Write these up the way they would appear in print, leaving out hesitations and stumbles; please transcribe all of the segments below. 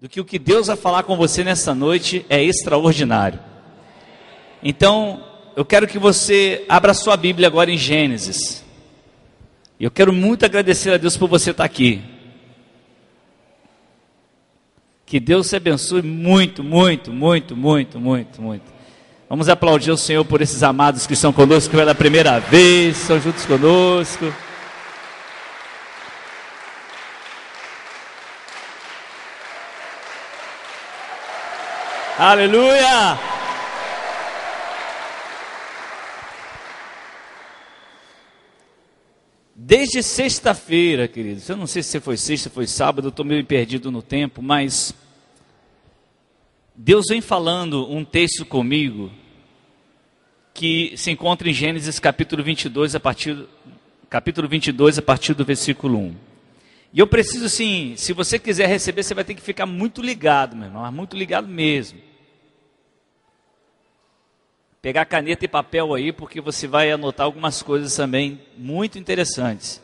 do que o que Deus vai falar com você nessa noite é extraordinário. Então, eu quero que você abra sua Bíblia agora em Gênesis. E eu quero muito agradecer a Deus por você estar aqui. Que Deus te abençoe muito, muito, muito, muito, muito, muito. Vamos aplaudir o Senhor por esses amados que estão conosco pela primeira vez, estão juntos conosco. Aleluia! Desde sexta-feira, queridos, eu não sei se foi sexta, foi sábado, eu estou meio perdido no tempo, mas Deus vem falando um texto comigo que se encontra em Gênesis capítulo 22, a partir do versículo 1. E eu preciso, sim, se você quiser receber, você vai ter que ficar muito ligado, meu irmão, muito ligado mesmo. Pegar caneta e papel aí, porque você vai anotar algumas coisas também muito interessantes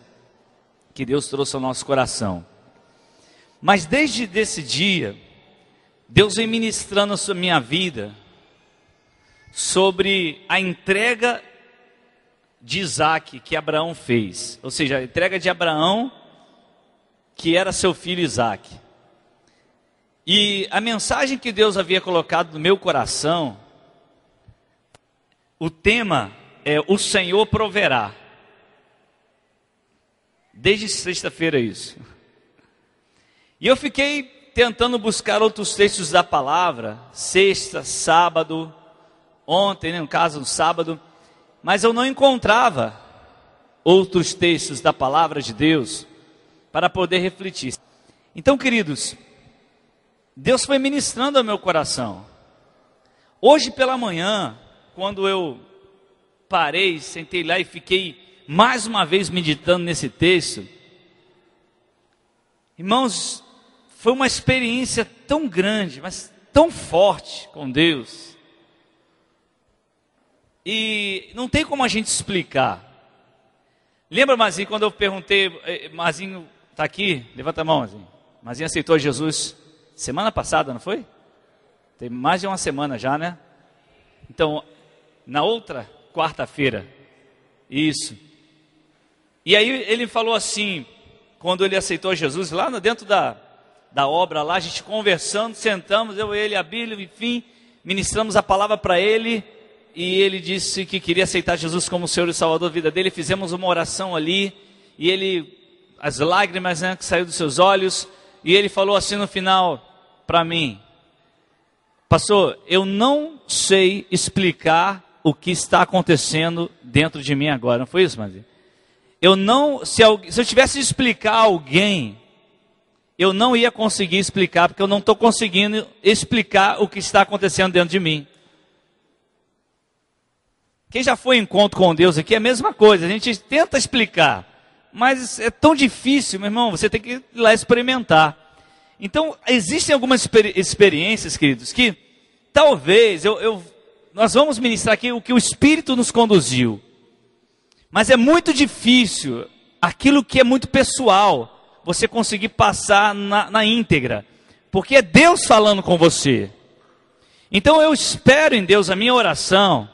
que Deus trouxe ao nosso coração. Mas desde esse dia, Deus vem ministrando a minha vida sobre a entrega de Isaac que Abraão fez. Ou seja, a entrega de Abraão, que era seu filho Isaac. E a mensagem que Deus havia colocado no meu coração, o tema é o Senhor proverá. Desde sexta-feira isso. E eu fiquei tentando buscar outros textos da palavra, sexta, sábado, ontem, no caso, no sábado, mas eu não encontrava outros textos da palavra de Deus para poder refletir. Então, queridos, Deus foi ministrando ao meu coração. Hoje pela manhã, quando eu parei, sentei lá e fiquei mais uma vez meditando nesse texto, irmãos, foi uma experiência tão grande, mas tão forte com Deus. E não tem como a gente explicar. Lembra, Mazinho, quando eu perguntei, Mazinho está aqui? Levanta a mão, Mazinho. Mazinho aceitou Jesus semana passada, não foi? Tem mais de uma semana já, né? Então, na outra quarta-feira, isso. E aí ele falou assim, quando ele aceitou Jesus, lá dentro da obra, lá a gente conversando, sentamos, eu, ele, a Bíblia, enfim, ministramos a palavra para ele, e ele disse que queria aceitar Jesus como Senhor e Salvador da vida dele, fizemos uma oração ali, e ele, as lágrimas, né, que saíram dos seus olhos, e ele falou assim no final, para mim, pastor, eu não sei explicar o que está acontecendo dentro de mim agora. Não foi isso, Mazinho? Se eu tivesse de explicar a alguém, eu não ia conseguir explicar, porque eu não estou conseguindo explicar o que está acontecendo dentro de mim. Quem já foi em encontro com Deus aqui é a mesma coisa, a gente tenta explicar, mas é tão difícil, meu irmão, você tem que ir lá experimentar. Então, existem algumas experiências, queridos, que talvez nós vamos ministrar aqui o que o Espírito nos conduziu. Mas é muito difícil, aquilo que é muito pessoal, você conseguir passar na íntegra. Porque é Deus falando com você. Então eu espero em Deus, a minha oração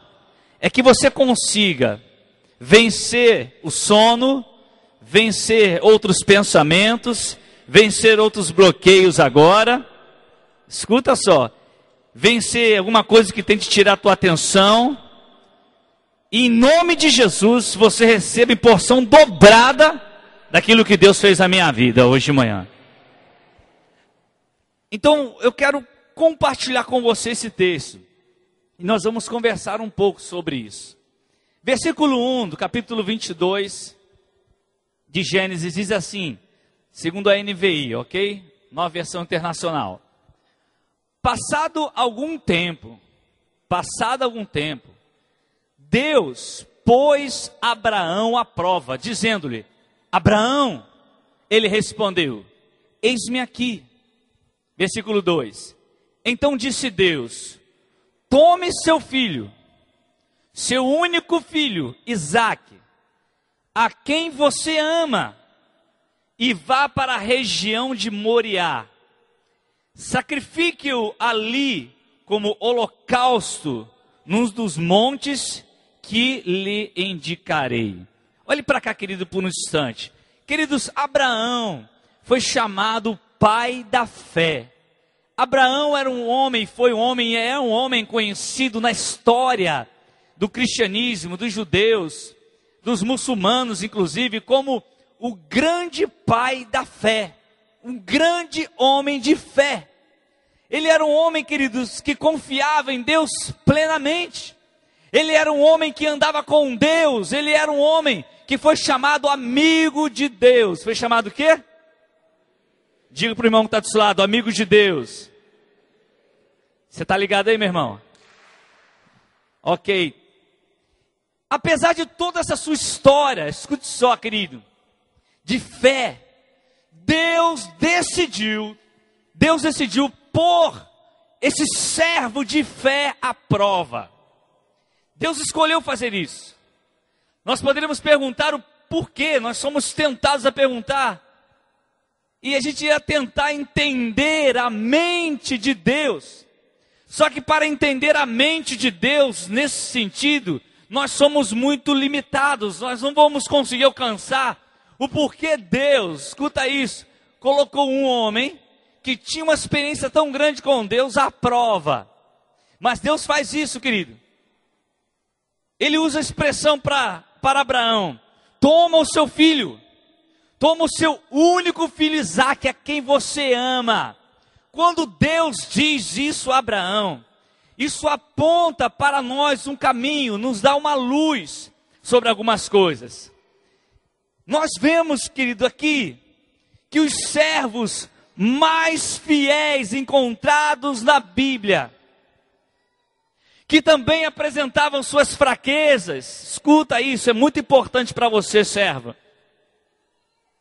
é que você consiga vencer o sono, vencer outros pensamentos, vencer outros bloqueios agora. Escuta só. Vencer alguma coisa que tente tirar a tua atenção. E em nome de Jesus, você recebe porção dobrada daquilo que Deus fez na minha vida hoje de manhã. Então, eu quero compartilhar com você esse texto. E nós vamos conversar um pouco sobre isso. Versículo 1 do capítulo 22 de Gênesis diz assim, segundo a NVI, ok? Nova versão internacional. Passado algum tempo, Deus pôs Abraão à prova, dizendo-lhe, Abraão, ele respondeu, eis-me aqui. Versículo 2, então disse Deus, tome seu filho, seu único filho, Isaque, a quem você ama, e vá para a região de Moriá. sacrifique-o ali como holocausto num dos montes que lhe indicarei. Olhe para cá, querido, por um instante. Queridos, Abraão foi chamado pai da fé. Abraão era um homem, foi um homem, é um homem conhecido na história do cristianismo, dos judeus, dos muçulmanos, inclusive, como o grande pai da fé. Um grande homem de fé. Ele era um homem, queridos, que confiava em Deus plenamente. Ele era um homem que andava com Deus. Ele era um homem que foi chamado amigo de Deus. Foi chamado o quê? Diga para o irmão que está do seu lado, amigo de Deus. Você está ligado aí, meu irmão? Ok. Apesar de toda essa sua história, escute só, querido, de fé, Deus decidiu pôr esse servo de fé à prova. Deus escolheu fazer isso. Nós poderíamos perguntar o porquê, nós somos tentados a perguntar. E a gente ia tentar entender a mente de Deus. Só que para entender a mente de Deus nesse sentido, nós somos muito limitados. Nós não vamos conseguir alcançar o porquê Deus, escuta isso, colocou um homem que tinha uma experiência tão grande com Deus à prova. Mas Deus faz isso, querido. Ele usa a expressão para Abraão: toma o seu filho, toma o seu único filho Isaque, a quem você ama. Quando Deus diz isso a Abraão, isso aponta para nós um caminho, nos dá uma luz sobre algumas coisas. Nós vemos, querido, aqui, que os servos mais fiéis encontrados na Bíblia, que também apresentavam suas fraquezas, escuta isso, é muito importante para você, servo,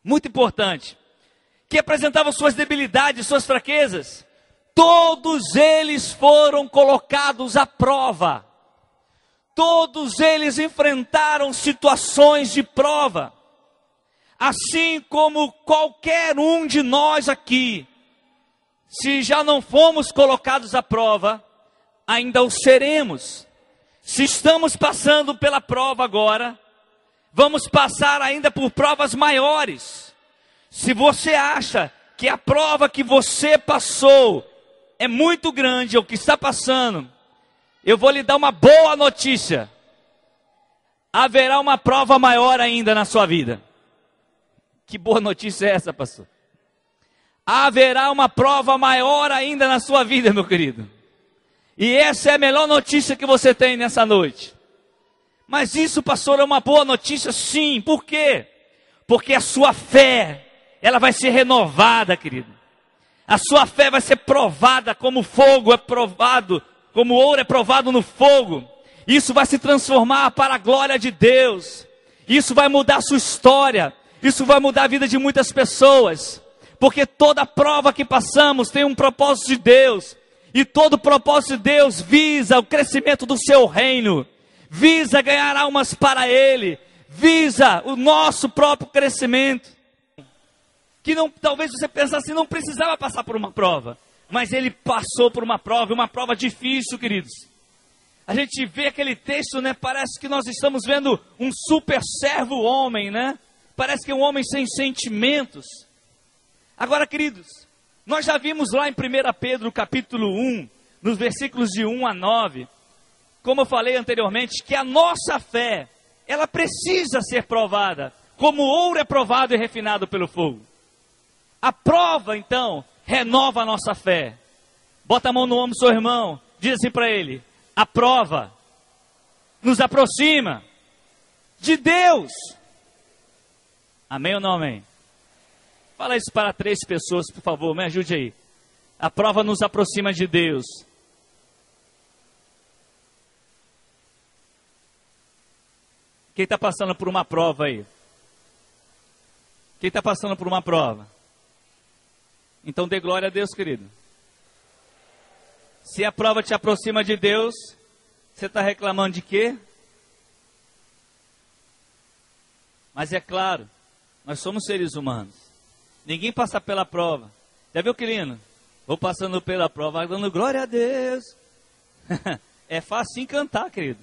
muito importante, que apresentavam suas debilidades, suas fraquezas, todos eles foram colocados à prova, todos eles enfrentaram situações de prova, assim como qualquer um de nós aqui, se já não fomos colocados à prova, ainda o seremos. Se estamos passando pela prova agora, vamos passar ainda por provas maiores. Se você acha que a prova que você passou é muito grande, ou que está passando, eu vou lhe dar uma boa notícia. Haverá uma prova maior ainda na sua vida. Que boa notícia é essa, pastor? Haverá uma prova maior ainda na sua vida, meu querido. E essa é a melhor notícia que você tem nessa noite. Mas isso, pastor, é uma boa notícia? Sim. Por quê? Porque a sua fé, ela vai ser renovada, querido. A sua fé vai ser provada como fogo é provado, como ouro é provado no fogo. Isso vai se transformar para a glória de Deus. Isso vai mudar a sua história. Isso vai mudar a vida de muitas pessoas. Porque toda prova que passamos tem um propósito de Deus. E todo propósito de Deus visa o crescimento do seu reino. Visa ganhar almas para Ele. Visa o nosso próprio crescimento. Que não, talvez você pensasse, não precisava passar por uma prova. Mas ele passou por uma prova difícil, queridos. A gente vê aquele texto, né? Parece que nós estamos vendo um super servo homem, né? Parece que é um homem sem sentimentos. Agora, queridos, nós já vimos lá em 1 Pedro capítulo 1, nos versículos de 1 a 9, como eu falei anteriormente, que a nossa fé, ela precisa ser provada, como ouro é provado e refinado pelo fogo. A prova, então, renova a nossa fé. Bota a mão no ombro do seu irmão, diz assim para ele: a prova nos aproxima de Deus. Amém ou não amém? Fala isso para 3 pessoas, por favor, me ajude aí. A prova nos aproxima de Deus. Quem está passando por uma prova aí? Quem está passando por uma prova? Então dê glória a Deus, querido. Se a prova te aproxima de Deus, você está reclamando de quê? Mas é claro, nós somos seres humanos. Ninguém passa pela prova. Já viu, querido? Vou passando pela prova, dando glória a Deus. É fácil cantar, querido,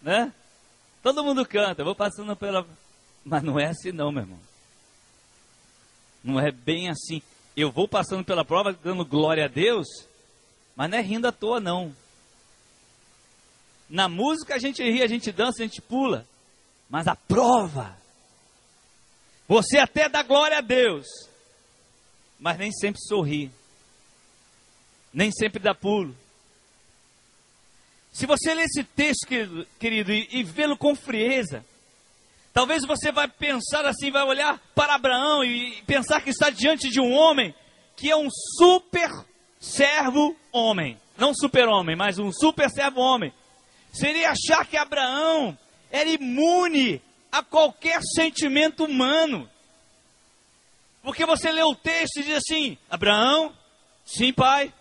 né? Todo mundo canta, vou passando pela... Mas não é assim não, meu irmão. Não é bem assim. Eu vou passando pela prova, dando glória a Deus, mas não é rindo à toa, não. Na música a gente ri, a gente dança, a gente pula. Mas a prova, você até dá glória a Deus, mas nem sempre sorri. Nem sempre dá pulo. Se você ler esse texto, querido, e vê-lo com frieza, talvez você vai pensar assim, vai olhar para Abraão e pensar que está diante de um homem que é um super servo homem. Não super homem, mas um super servo homem. Seria achar que Abraão era imune a qualquer sentimento humano. Porque você lê o texto e diz assim: Abraão, sim pai,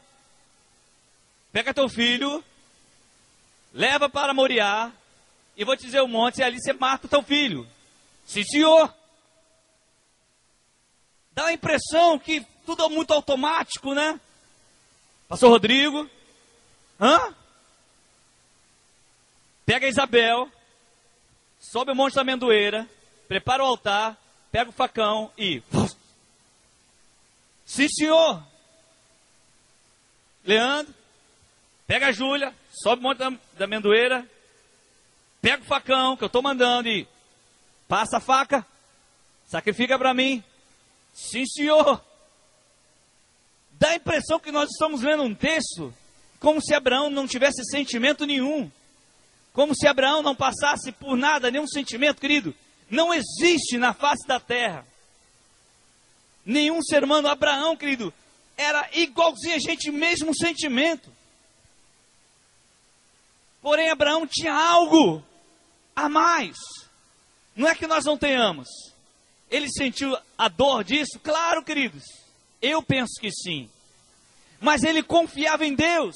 pega teu filho, leva para Moriá, e vou te dizer um monte, e ali você mata o teu filho. Sim, senhor. Dá a impressão que tudo é muito automático, né? Pastor Rodrigo, pega a Isabel, sobe o monte da amendoeira, prepara o altar, pega o facão e... Sim, senhor. Leandro, pega a Júlia, sobe o monte da amendoeira, pega o facão que eu estou mandando e passa a faca, sacrifica para mim. Sim, senhor. Dá a impressão que nós estamos lendo um texto como se Abraão não tivesse sentimento nenhum. Como se Abraão não passasse por nada, nenhum sentimento, querido. Não existe na face da terra nenhum ser humano. Abraão, querido, era igualzinho a gente, mesmo sentimento. Porém, Abraão tinha algo a mais. Não é que nós não tenhamos. Ele sentiu a dor disso? Claro, queridos. Eu penso que sim. Mas ele confiava em Deus.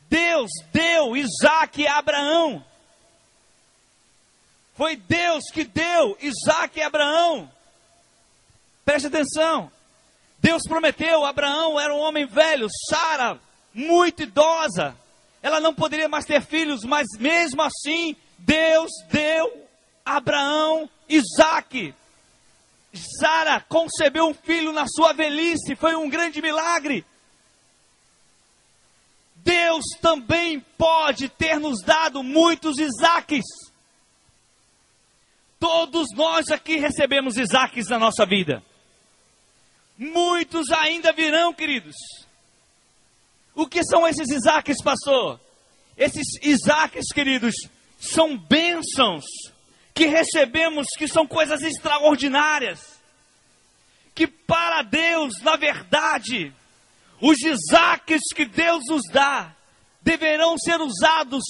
Deus deu Isaque a Abraão. Foi Deus que deu Isaque a Abraão. Preste atenção. Deus prometeu, Abraão era um homem velho, Sara, muito idosa. Ela não poderia mais ter filhos, mas mesmo assim, Deus deu a Abraão Isaque. Sara concebeu um filho na sua velhice, foi um grande milagre. Deus também pode ter nos dado muitos Isaques. Todos nós aqui recebemos Isaques na nossa vida. Muitos ainda virão, queridos. O que são esses Isaques, pastor? Esses Isaques, queridos, são bênçãos que recebemos, que são coisas extraordinárias. Que para Deus, na verdade, os Isaques que Deus nos dá, deverão ser usados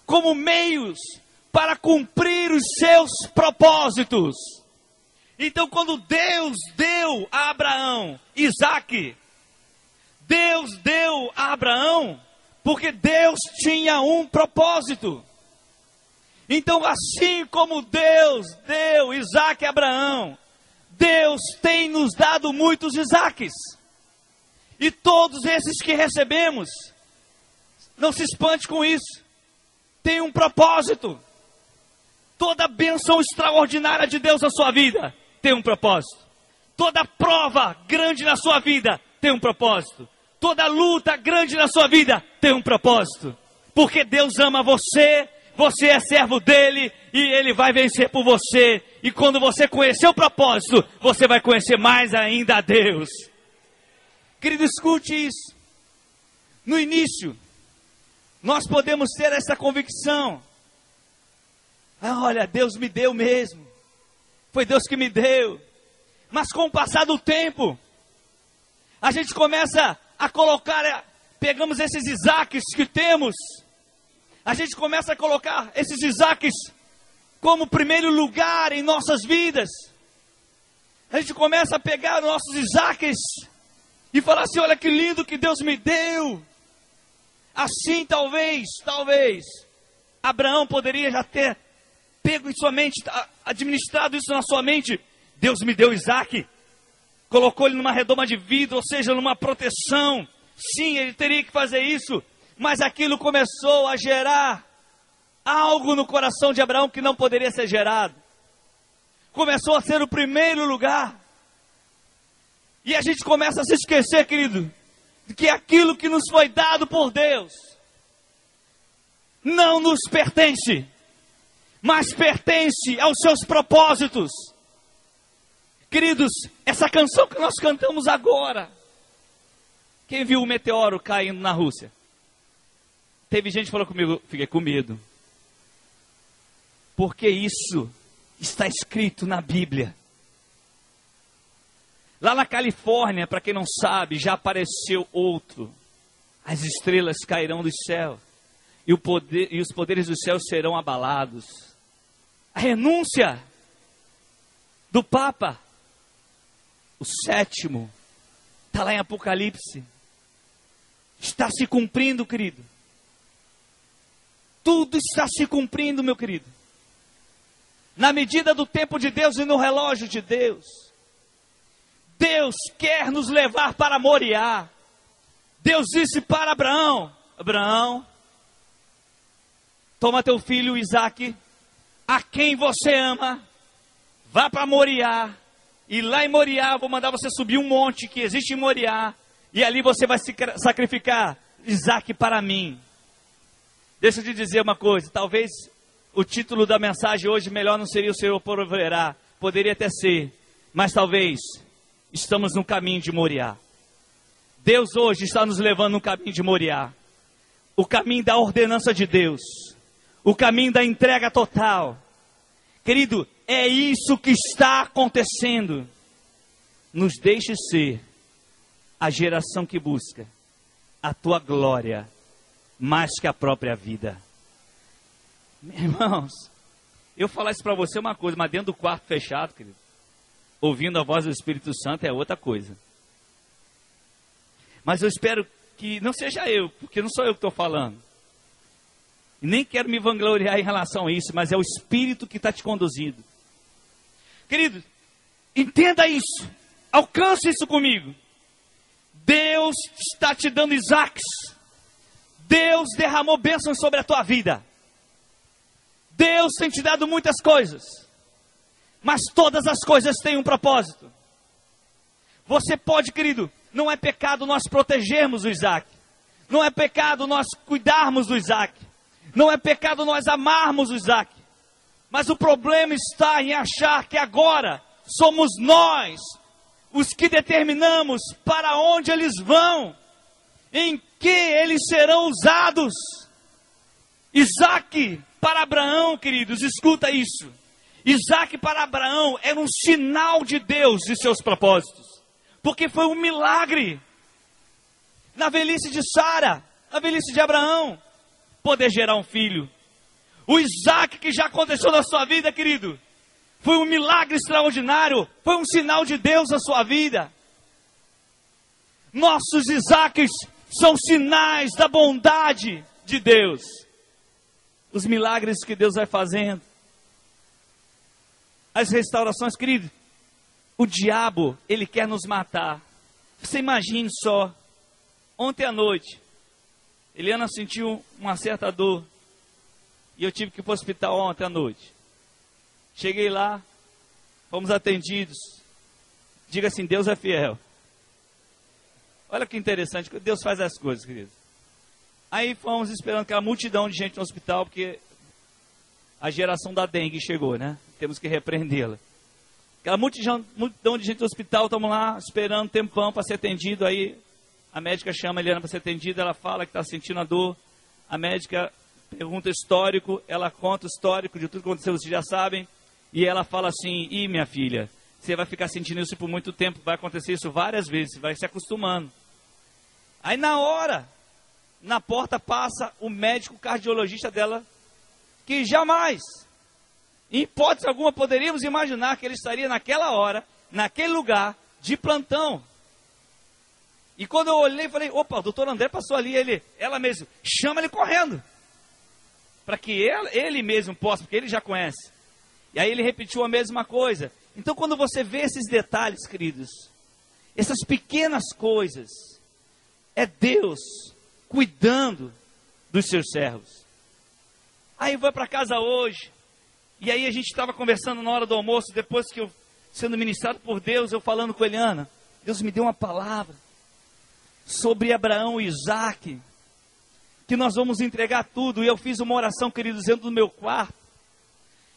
como meios para cumprir os seus propósitos. Então, quando Deus deu a Abraão Isaque, Deus deu a Abraão porque Deus tinha um propósito. Então, assim como Deus deu Isaque a Abraão, Deus tem nos dado muitos Isaques. E todos esses que recebemos, não se espante com isso, tem um propósito. Toda bênção extraordinária de Deus na sua vida tem um propósito. Toda prova grande na sua vida tem um propósito. Toda luta grande na sua vida tem um propósito. Porque Deus ama você, você é servo dele e ele vai vencer por você. E quando você conhecer o propósito, você vai conhecer mais ainda a Deus. Querido, escute isso. No início, nós podemos ter essa convicção. Olha, Deus me deu mesmo. Foi Deus que me deu. Mas com o passar do tempo, a gente começa a colocar, pegamos esses Isaques que temos, a gente começa a colocar esses Isaques como primeiro lugar em nossas vidas. A gente começa a pegar nossos Isaques e falar assim: olha que lindo que Deus me deu. Assim talvez, Abraão poderia já ter pego em sua mente, administrado isso na sua mente. Deus me deu Isaque. colocou ele numa redoma de vidro, ou seja, numa proteção. Sim, ele teria que fazer isso, mas aquilo começou a gerar algo no coração de Abraão que não poderia ser gerado. Começou a ser o primeiro lugar. E a gente começa a se esquecer, querido, de que aquilo que nos foi dado por Deus não nos pertence, mas pertence aos seus propósitos. Queridos, essa canção que nós cantamos agora, quem viu o meteoro caindo na Rússia? Teve gente que falou comigo, fiquei com medo. Porque isso está escrito na Bíblia. Lá na Califórnia, para quem não sabe, já apareceu outro. As estrelas cairão do céu e os poderes do céu serão abalados. A renúncia do Papa, o sétimo, está lá em Apocalipse. Está se cumprindo, querido. Tudo está se cumprindo, meu querido. Na medida do tempo de Deus e no relógio de Deus. Deus quer nos levar para Moriá. Deus disse para Abraão: Abraão, toma teu filho Isaque, a quem você ama, vá para Moriá. E lá em Moriá, vou mandar você subir um monte que existe em Moriá. E ali você vai sacrificar Isaque para mim. Deixa eu te dizer uma coisa. Talvez o título da mensagem hoje melhor não seria o Senhor proverá. Poderia até ser. Mas talvez estamos no caminho de Moriá. Deus hoje está nos levando no caminho de Moriá. O caminho da ordenança de Deus. O caminho da entrega total. Querido, é isso que está acontecendo. Nos deixe ser a geração que busca a tua glória mais que a própria vida. Meus irmãos, eu falar isso para você é uma coisa, mas dentro do quarto fechado, querido, ouvindo a voz do Espírito Santo é outra coisa. Mas eu espero que não seja eu, porque não sou eu que estou falando. E nem quero me vangloriar em relação a isso, mas é o Espírito que está te conduzindo. Querido, entenda isso. Alcance isso comigo. Deus está te dando Isaques. Deus derramou bênçãos sobre a tua vida. Deus tem te dado muitas coisas. Mas todas as coisas têm um propósito. Você pode, querido, não é pecado nós protegermos o Isaque. Não é pecado nós cuidarmos do Isaque. Não é pecado nós amarmos o Isaque. Mas o problema está em achar que agora somos nós os que determinamos para onde eles vão, em que eles serão usados. Isaque para Abraão, queridos, escuta isso. Isaque para Abraão era um sinal de Deus e seus propósitos. Porque foi um milagre. Na velhice de Sara, na velhice de Abraão, poder gerar um filho. O Isaque que já aconteceu na sua vida, querido, foi um milagre extraordinário. Foi um sinal de Deus na sua vida. Nossos Isaques são sinais da bondade de Deus. Os milagres que Deus vai fazendo. As restaurações, querido. O diabo, ele quer nos matar. Você imagine só. Ontem à noite, Eliana sentiu uma certa dor. E eu tive que ir para o hospital ontem à noite. Cheguei lá, fomos atendidos. Diga assim, Deus é fiel. Olha que interessante, Deus faz as coisas, querido. Aí fomos esperando aquela multidão de gente no hospital, porque a geração da dengue chegou, né? Temos que repreendê-la. Aquela multidão de gente no hospital, estamos lá esperando um tempão para ser atendido. Aí a médica chama a Eliana para ser atendida, ela fala que está sentindo a dor. A médica pergunta o histórico, ela conta o histórico de tudo que aconteceu, vocês já sabem. E ela fala assim, minha filha, você vai ficar sentindo isso por muito tempo, vai acontecer isso várias vezes, vai se acostumando. Aí na hora, na porta passa o médico cardiologista dela, que jamais, em hipótese alguma, poderíamos imaginar que ele estaria naquela hora, naquele lugar, de plantão. E quando eu olhei, falei, opa, o doutor André passou ali, ela mesmo, chama ele correndo. Para que ele mesmo possa, porque ele já conhece. E aí ele repetiu a mesma coisa. Então quando você vê esses detalhes, queridos, Essas pequenas coisas é Deus cuidando dos seus servos. Aí vai para casa hoje, e aí a gente estava conversando na hora do almoço, depois que eu, sendo ministrado por Deus, eu falando com a Eliana, Deus me deu uma palavra sobre Abraão e Isaac, que nós vamos entregar tudo, e eu fiz uma oração, queridos, dentro do meu quarto,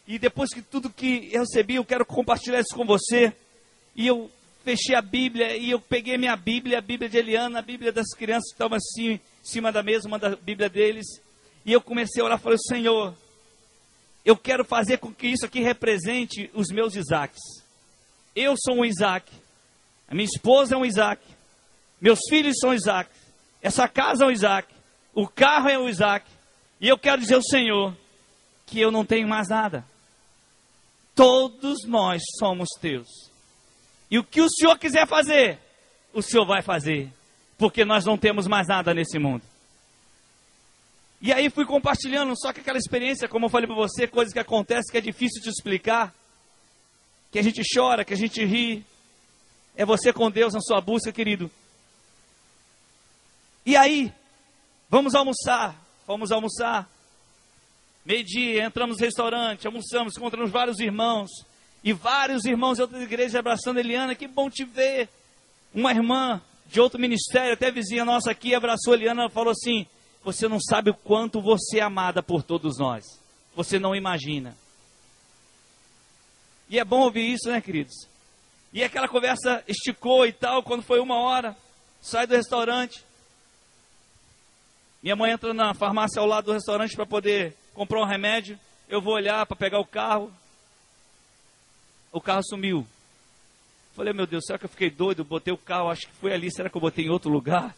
e depois que tudo que eu recebi, eu quero compartilhar isso com você, e eu fechei a Bíblia, e eu peguei a Bíblia de Eliana, a Bíblia das crianças que estavam assim, em cima da mesa, uma da Bíblia deles, e eu comecei a orar, falei, Senhor, eu quero fazer com que isso aqui represente os meus Isaques. Eu sou um Isaac, a minha esposa é um Isaac, meus filhos são Isaac, essa casa é um Isaac, o carro é um Isaac, e eu quero dizer ao Senhor, que eu não tenho mais nada. Todos nós somos teus. E o que o Senhor quiser fazer, o Senhor vai fazer, porque nós não temos mais nada nesse mundo. E aí fui compartilhando, só que aquela experiência, como eu falei para você, coisas que acontecem que é difícil de explicar, que a gente chora, que a gente ri, é você com Deus na sua busca, querido. E aí, fomos almoçar, meio-dia, entramos no restaurante, almoçamos, encontramos vários irmãos, e vários irmãos de outras igrejas abraçando Eliana, que bom te ver. Uma irmã de outro ministério, até vizinha nossa aqui, abraçou Eliana e falou assim, você não sabe o quanto você é amada por todos nós, você não imagina. E é bom ouvir isso, né, queridos? E aquela conversa esticou e tal, quando foi 1h, sai do restaurante, minha mãe entra na farmácia ao lado do restaurante para poder comprar um remédio, eu vou olhar para pegar o carro sumiu. Falei, meu Deus, será que eu fiquei doido? Botei o carro, acho que foi ali, será que eu botei em outro lugar?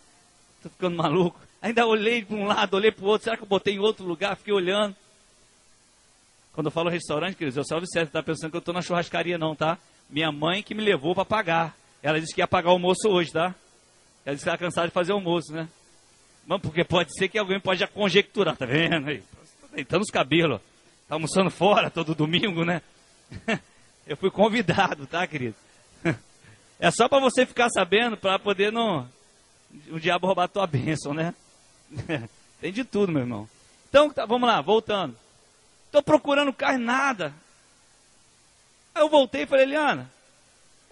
Estou ficando maluco. Ainda olhei para um lado, olhei para o outro, será que eu botei em outro lugar? Fiquei olhando. Quando eu falo restaurante, queridos, eu salve certo, tá pensando que eu estou na churrascaria não, tá? Minha mãe que me levou para pagar. Ela disse que ia pagar o almoço hoje, tá? Ela disse que estava cansada de fazer almoço, né? Mas porque pode ser que alguém pode já conjecturar, tá vendo aí? Tá deitando os cabelos, tá almoçando fora todo domingo, né? Eu fui convidado, tá, querido? É só para você ficar sabendo, para poder o diabo roubar a tua bênção, né? Tem de tudo, meu irmão. Então, tá, vamos lá, voltando. Estou procurando carro, nada. Aí eu voltei e falei, Eliana,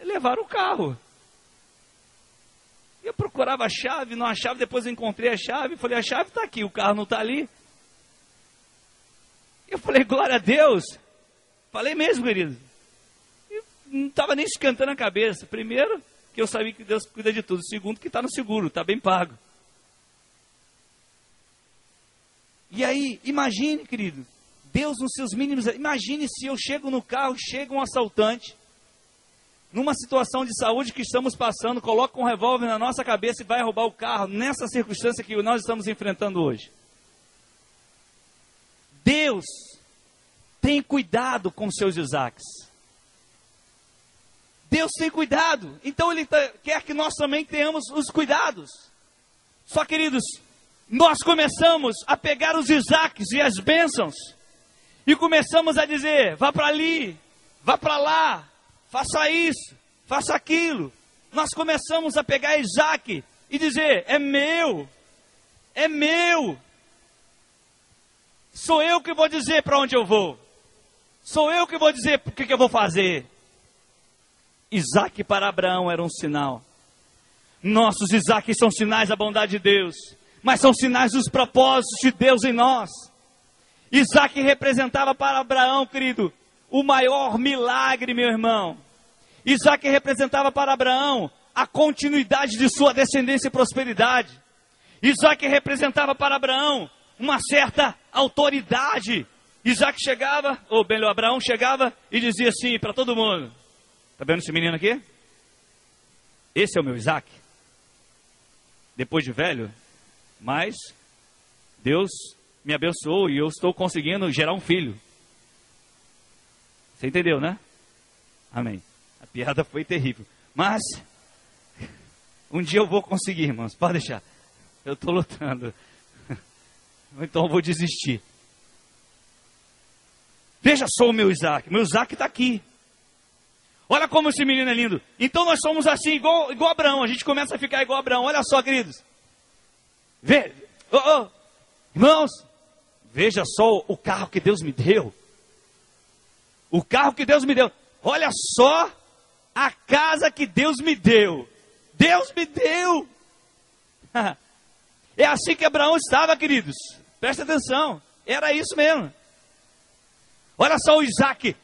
levaram o carro. Eu procurava a chave, não achava, depois eu encontrei a chave, falei, a chave está aqui, o carro não está ali. Eu falei, glória a Deus. Falei mesmo, querido. E não estava nem esquentando a cabeça. Primeiro, que eu sabia que Deus cuida de tudo. Segundo, que está no seguro, está bem pago. E aí, imagine, querido, Deus nos seus mínimos, imagine se eu chego no carro, chega um assaltante, numa situação de saúde que estamos passando, coloca um revólver na nossa cabeça e vai roubar o carro, nessa circunstância que nós estamos enfrentando hoje. Deus tem cuidado com seus Isaques. Deus tem cuidado, então Ele quer que nós também tenhamos os cuidados. Só, queridos, nós começamos a pegar os Isaques e as bênçãos, e começamos a dizer, vá para ali, vá para lá, faça isso, faça aquilo. Nós começamos a pegar Isaac e dizer, é meu, sou eu que vou dizer para onde eu vou, sou eu que vou dizer o que eu vou fazer. Isaac para Abraão era um sinal. Nossos Isaques são sinais da bondade de Deus, mas são sinais dos propósitos de Deus em nós. Isaac representava para Abraão, querido, o maior milagre, meu irmão. Isaac representava para Abraão a continuidade de sua descendência e prosperidade. Isaac representava para Abraão uma certa autoridade. Isaac chegava, ou melhor, Abraão chegava e dizia assim para todo mundo, está vendo esse menino aqui? Esse é o meu Isaac. Depois de velho, mas Deus me abençoou e eu estou conseguindo gerar um filho. Você entendeu, né? Amém. A piada foi terrível. Mas, um dia eu vou conseguir, irmãos. Pode deixar. Eu estou lutando. Então eu vou desistir. Veja só o meu Isaac. Meu Isaac está aqui. Olha como esse menino é lindo. Então nós somos assim, igual Abraão. A gente começa a ficar igual Abraão. Olha só, queridos. Irmãos, veja só o carro que Deus me deu. O carro que Deus me deu. Olha só a casa que Deus me deu. Deus me deu. É assim que Abraão estava, queridos. Presta atenção. Era isso mesmo. Olha só o Isaac.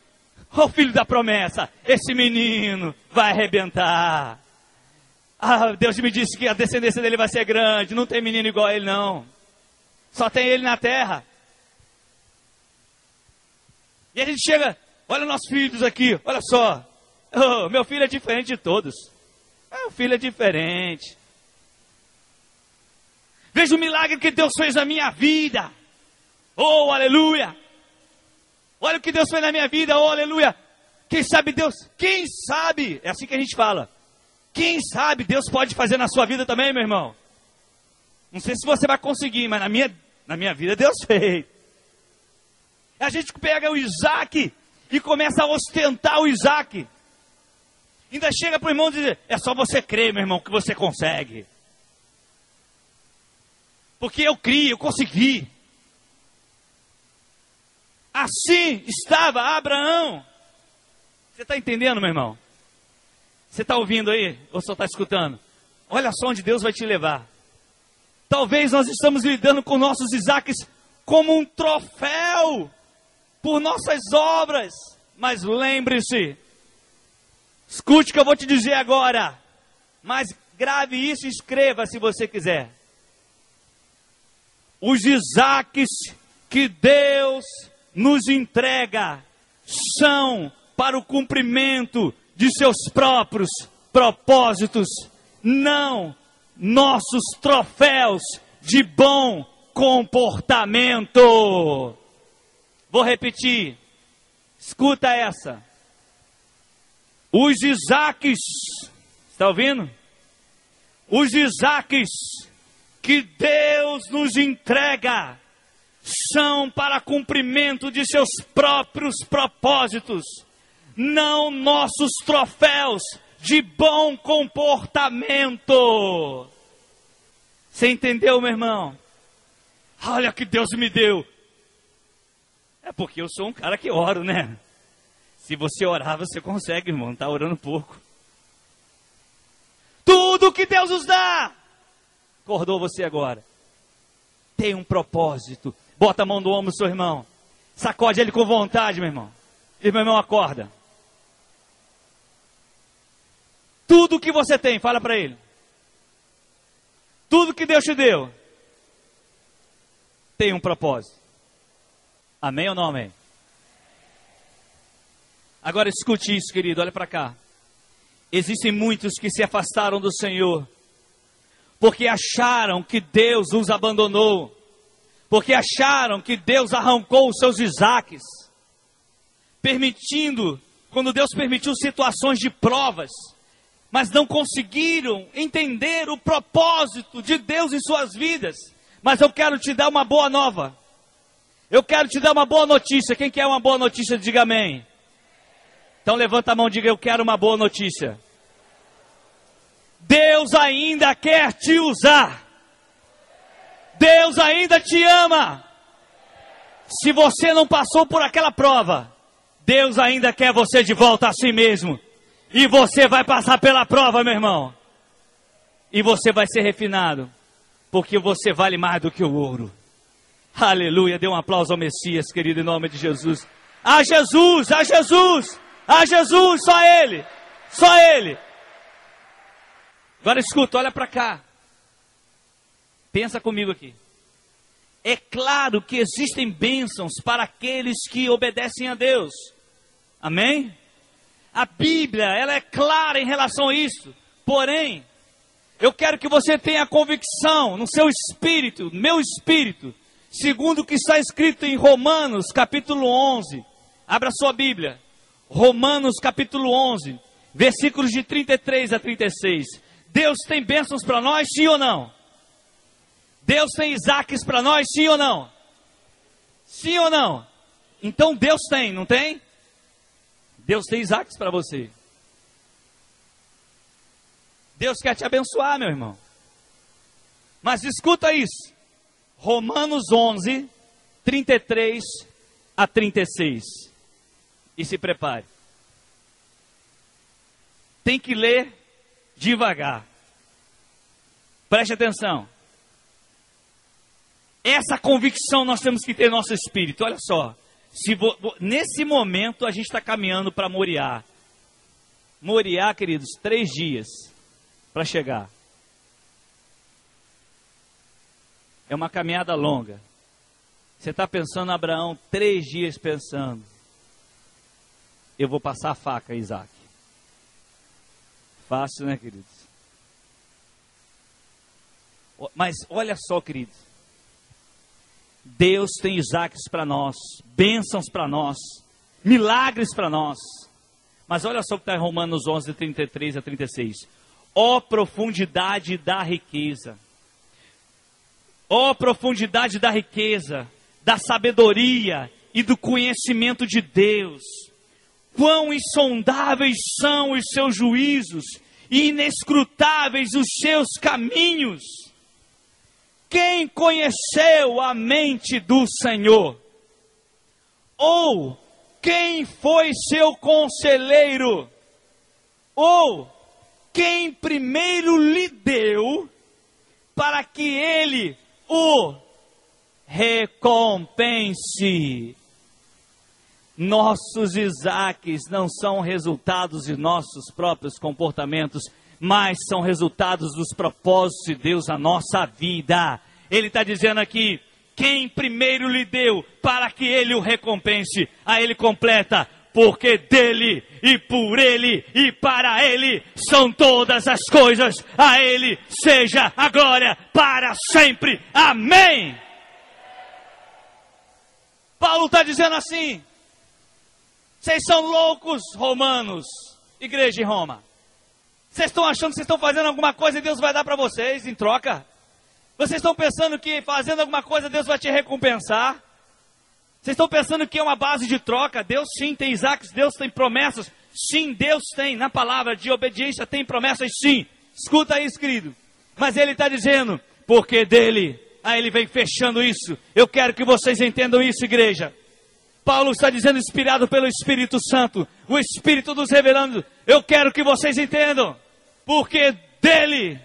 O filho da promessa. Esse menino vai arrebentar. Deus me disse que a descendência dele vai ser grande. Não tem menino igual a ele, não. Só tem ele na terra. E a gente chega, olha nossos filhos aqui, olha só. Meu filho é diferente de todos. Meu filho é diferente. Veja o milagre que Deus fez na minha vida. Oh, aleluia. Olha o que Deus fez na minha vida, oh, aleluia. Quem sabe Deus, quem sabe, é assim que a gente fala. Quem sabe Deus pode fazer na sua vida também, meu irmão. Não sei se você vai conseguir, mas na minha vida Deus fez. A gente pega o Isaac e começa a ostentar o Isaac. Ainda chega para o irmão e diz, é só você crer, meu irmão, que você consegue. Porque eu criei, eu consegui. Assim estava Abraão. Você está entendendo, meu irmão? Você está ouvindo aí? Ou só está escutando? Olha só onde Deus vai te levar. Talvez nós estamos lidando com nossos Isaques como um troféu por nossas obras. Mas lembre-se, escute o que eu vou te dizer agora. Mas grave isso e escreva se você quiser. Os Isaques que Deus nos entrega são para o cumprimento de seus próprios propósitos, não nossos troféus de bom comportamento. Vou repetir, escuta essa. Os Isaques, está ouvindo? Os Isaques que Deus nos entrega são para cumprimento de seus próprios propósitos, não nossos troféus de bom comportamento. Você entendeu, meu irmão? Olha que Deus me deu. É porque eu sou um cara que oro, né? Se você orar, você consegue, irmão. Não está orando pouco. Tudo que Deus nos dá. Acordou você agora. Tem um propósito. Bota a mão no ombro do seu irmão. Sacode ele com vontade, meu irmão. E meu irmão, acorda. Tudo que você tem, fala para ele. Tudo que Deus te deu tem um propósito. Amém ou não amém? Agora escute isso, querido, olha para cá. Existem muitos que se afastaram do Senhor porque acharam que Deus os abandonou, porque acharam que Deus arrancou os seus Isaques, quando Deus permitiu situações de provas, mas não conseguiram entender o propósito de Deus em suas vidas. Mas eu quero te dar uma boa nova. Eu quero te dar uma boa notícia. Quem quer uma boa notícia, diga amém. Então levanta a mão e diga, eu quero uma boa notícia. Deus ainda quer te usar. Deus ainda te ama. Se você não passou por aquela prova, Deus ainda quer você de volta a si mesmo. E você vai passar pela prova, meu irmão. E você vai ser refinado. Porque você vale mais do que o ouro. Aleluia, dê um aplauso ao Messias, querido, em nome de Jesus. A Jesus, a Jesus, a Jesus, só Ele, só Ele. Agora escuta, olha para cá. Pensa comigo aqui. É claro que existem bênçãos para aqueles que obedecem a Deus. Amém? A Bíblia, ela é clara em relação a isso. Porém, eu quero que você tenha convicção no seu espírito, no meu espírito, segundo o que está escrito em Romanos, capítulo 11. Abra sua Bíblia. Romanos, capítulo 11, versículos de 33 a 36. Deus tem bênçãos para nós, sim ou não? Deus tem Isaques para nós, sim ou não? Sim ou não? Então Deus tem, não tem? Deus tem Isaques para você. Deus quer te abençoar, meu irmão. Mas escuta isso. Romanos 11, 33 a 36. E se prepare. Tem que ler devagar. Preste atenção. Essa convicção nós temos que ter no nosso espírito. Olha só. Nesse momento a gente está caminhando para Moriá. Moriá, queridos, 3 dias para chegar. É uma caminhada longa. Você está pensando, Abraão, 3 dias pensando. Eu vou passar a faca, Isaac. Fácil, né, queridos? Mas olha só, queridos. Deus tem Isaques para nós, bênçãos para nós, milagres para nós. Mas olha só o que está em Romanos 11, 33 a 36. Ó profundidade da riqueza. Ó profundidade da riqueza, da sabedoria e do conhecimento de Deus. Quão insondáveis são os seus juízos e inescrutáveis os seus caminhos. Quem conheceu a mente do Senhor? Ou quem foi seu conselheiro? Ou quem primeiro lhe deu para que ele o recompense? Nossos Isaques não são resultados de nossos próprios comportamentos, mas são resultados dos propósitos de Deus na nossa vida. Ele está dizendo aqui, quem primeiro lhe deu para que ele o recompense? Aí ele completa, porque dele e por ele e para ele são todas as coisas, a ele seja a glória para sempre. Amém. Paulo está dizendo assim, vocês são loucos, romanos, igreja em Roma. Vocês estão achando que vocês estão fazendo alguma coisa e Deus vai dar para vocês em troca? Vocês estão pensando que fazendo alguma coisa Deus vai te recompensar? Vocês estão pensando que é uma base de troca? Deus sim tem Isaques, Deus tem promessas. Sim, Deus tem, na palavra de obediência tem promessas sim. Escuta isso, querido. Mas ele está dizendo, porque dele, aí ele vem fechando isso. Eu quero que vocês entendam isso, igreja. Paulo está dizendo, inspirado pelo Espírito Santo, o Espírito nos revelando, eu quero que vocês entendam, porque dele,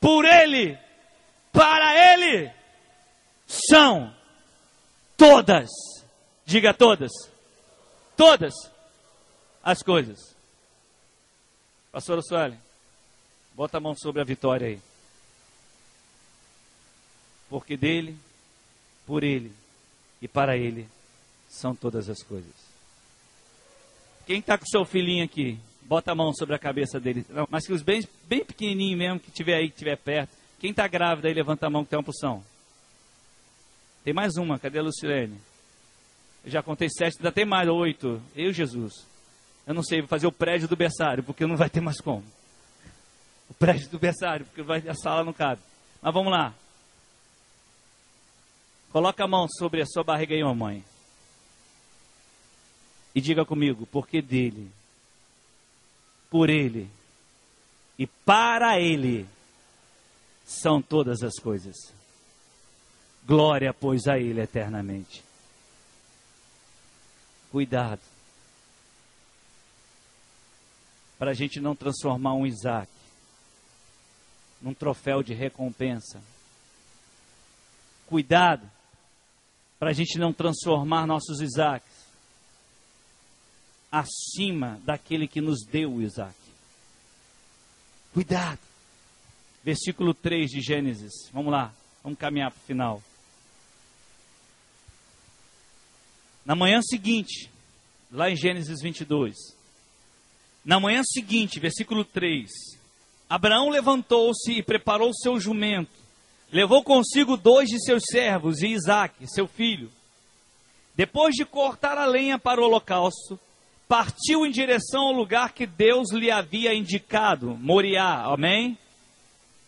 por ele, para ele, são todas, diga todas as coisas. Pastora Sueli, bota a mão sobre a vitória aí. Porque dele, por ele e para ele, são todas as coisas. Quem está com seu filhinho aqui, bota a mão sobre a cabeça dele. Não, mas que os bem pequenininhos mesmo, que tiver aí, que tiver perto. Quem está grávida aí, levanta a mão que tem uma porção. Tem mais uma, cadê a Lucilene? Eu já contei 7, ainda tem mais 8. Eu, Jesus. Eu não sei, vou fazer o prédio do berçário, porque não vai ter mais como. O prédio do berçário, porque a sala não cabe. Mas vamos lá. Coloca a mão sobre a sua barriga aí, mamãe. E diga comigo, porque dele, por ele e para ele são todas as coisas. Glória, pois, a ele eternamente. Cuidado. Para a gente não transformar um Isaac num troféu de recompensa. Cuidado. Para a gente não transformar nossos Isaques acima daquele que nos deu o Isaac. Cuidado. Versículo 3 de Gênesis. Vamos lá, vamos caminhar para o final. Na manhã seguinte, lá em Gênesis 22. Na manhã seguinte, versículo 3. Abraão levantou-se e preparou seu jumento. Levou consigo 2 de seus servos e Isaque, seu filho. Depois de cortar a lenha para o holocausto, partiu em direção ao lugar que Deus lhe havia indicado, Moriá, amém?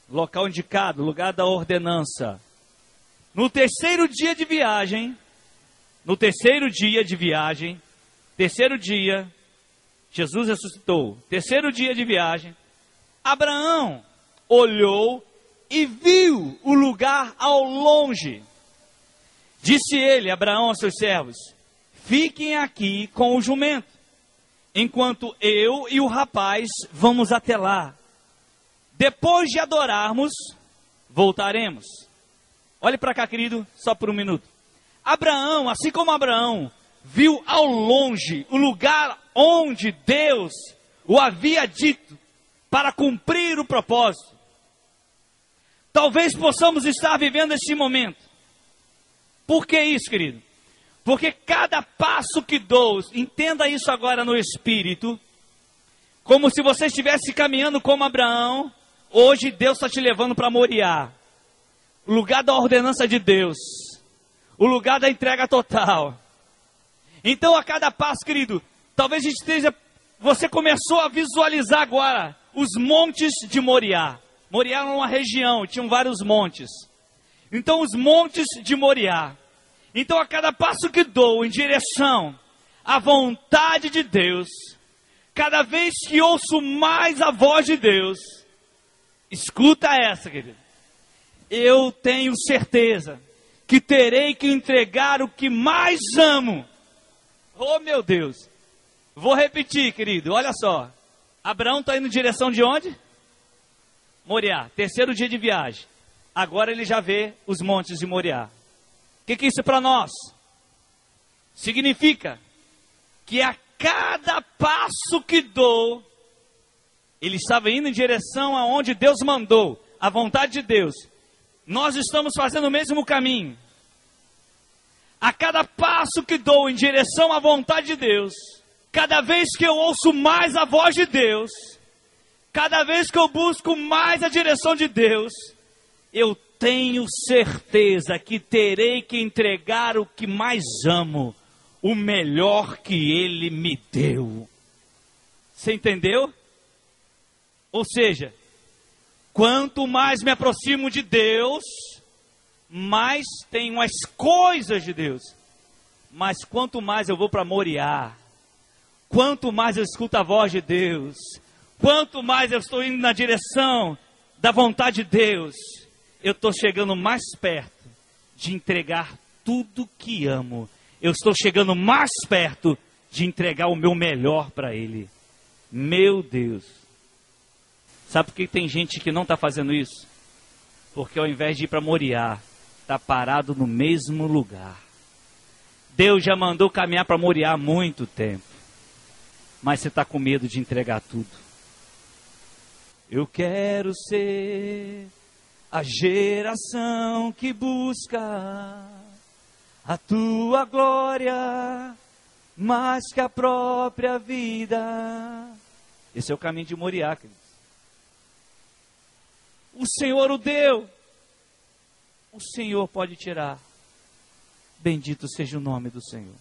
Local indicado, lugar da ordenança. No terceiro dia de viagem, Jesus ressuscitou. Terceiro dia de viagem, Abraão olhou e viu o lugar ao longe. Disse ele, Abraão, aos seus servos: fiquem aqui com o jumento, enquanto eu e o rapaz vamos até lá. Depois de adorarmos, voltaremos. Olhe para cá, querido, só por um minuto. Abraão, assim como Abraão, viu ao longe o lugar onde Deus o havia dito para cumprir o propósito. Talvez possamos estar vivendo esse momento. Por que isso, querido? Porque cada passo que dou, entenda isso agora no espírito, como se você estivesse caminhando como Abraão, hoje Deus está te levando para Moriá, o lugar da ordenança de Deus, o lugar da entrega total. Então a cada passo, querido, talvez a gente esteja, você começou a visualizar agora os montes de Moriá. Moriá era uma região, tinham vários montes. Então os montes de Moriá. Então a cada passo que dou em direção à vontade de Deus, cada vez que ouço mais a voz de Deus, escuta essa, querido, eu tenho certeza que terei que entregar o que mais amo. Oh meu Deus, vou repetir, querido, olha só. Abraão está indo em direção de onde? Moriá, terceiro dia de viagem. Agora ele já vê os montes de Moriá. O que é isso para nós? Significa que a cada passo que dou, ele estava indo em direção aonde Deus mandou, a vontade de Deus. Nós estamos fazendo o mesmo caminho. A cada passo que dou em direção à vontade de Deus, cada vez que eu ouço mais a voz de Deus, cada vez que eu busco mais a direção de Deus, eu tenho certeza que terei que entregar o que mais amo, o melhor que Ele me deu. Você entendeu? Ou seja, quanto mais me aproximo de Deus, mais tenho as coisas de Deus. Mas quanto mais eu vou para Moriá, quanto mais eu escuto a voz de Deus, quanto mais eu estou indo na direção da vontade de Deus, eu estou chegando mais perto de entregar tudo que amo. Eu estou chegando mais perto de entregar o meu melhor para Ele. Meu Deus. Sabe por que tem gente que não está fazendo isso? Porque ao invés de ir para Moriá, está parado no mesmo lugar. Deus já mandou caminhar para Moriá há muito tempo. Mas você está com medo de entregar tudo. Eu quero ser a geração que busca a tua glória mais que a própria vida. Esse é o caminho de Moriá, queridos. O Senhor o deu. O Senhor pode tirar. Bendito seja o nome do Senhor.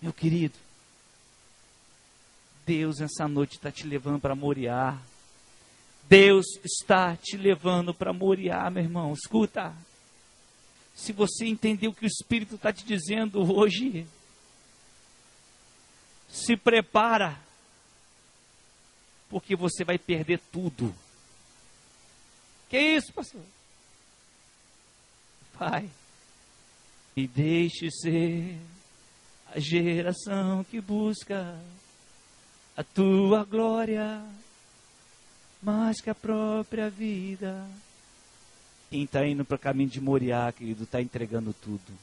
Meu querido, Deus essa noite está te levando para Moriá. Deus está te levando para Moriá, meu irmão. Escuta. Se você entender o que o Espírito está te dizendo hoje, se prepara, porque você vai perder tudo. Que isso, pastor? Pai, me deixe ser a geração que busca a tua glória mais que a própria vida. Quem está indo para o caminho de Moriá, querido, está entregando tudo.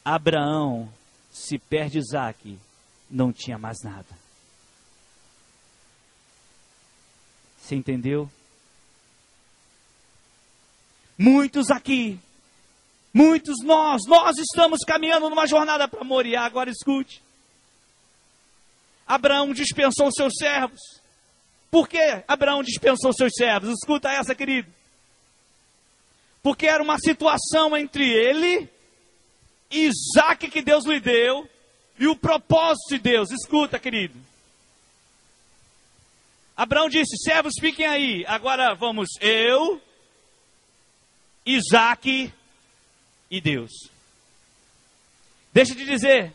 Abraão, se perde Isaac, não tinha mais nada. Você entendeu? Muitos aqui, muitos nós estamos caminhando numa jornada para Moriá. Agora escute. Abraão dispensou os seus servos. Por que Abraão dispensou os seus servos? Escuta essa, querido. Porque era uma situação entre ele e Isaac que Deus lhe deu e o propósito de Deus. Escuta, querido. Abraão disse: servos, fiquem aí. Agora vamos eu, Isaac e Deus. Deixa eu te dizer,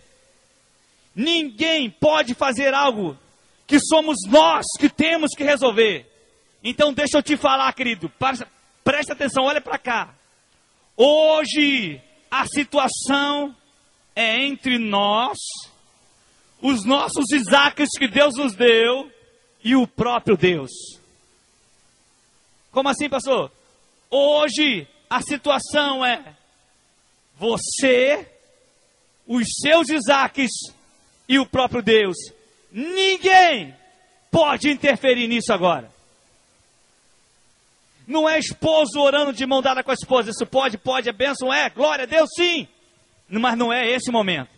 ninguém pode fazer algo que somos nós que temos que resolver. Então deixa eu te falar, querido, presta atenção, olha para cá. Hoje a situação é entre nós, os nossos Isaques que Deus nos deu e o próprio Deus. Como assim, pastor? Hoje a situação é você, os seus Isaques e o próprio Deus. Ninguém pode interferir nisso agora. Não é esposo orando de mão dada com a esposa. Isso pode, é bênção, é, glória a Deus, sim. Mas não é esse momento.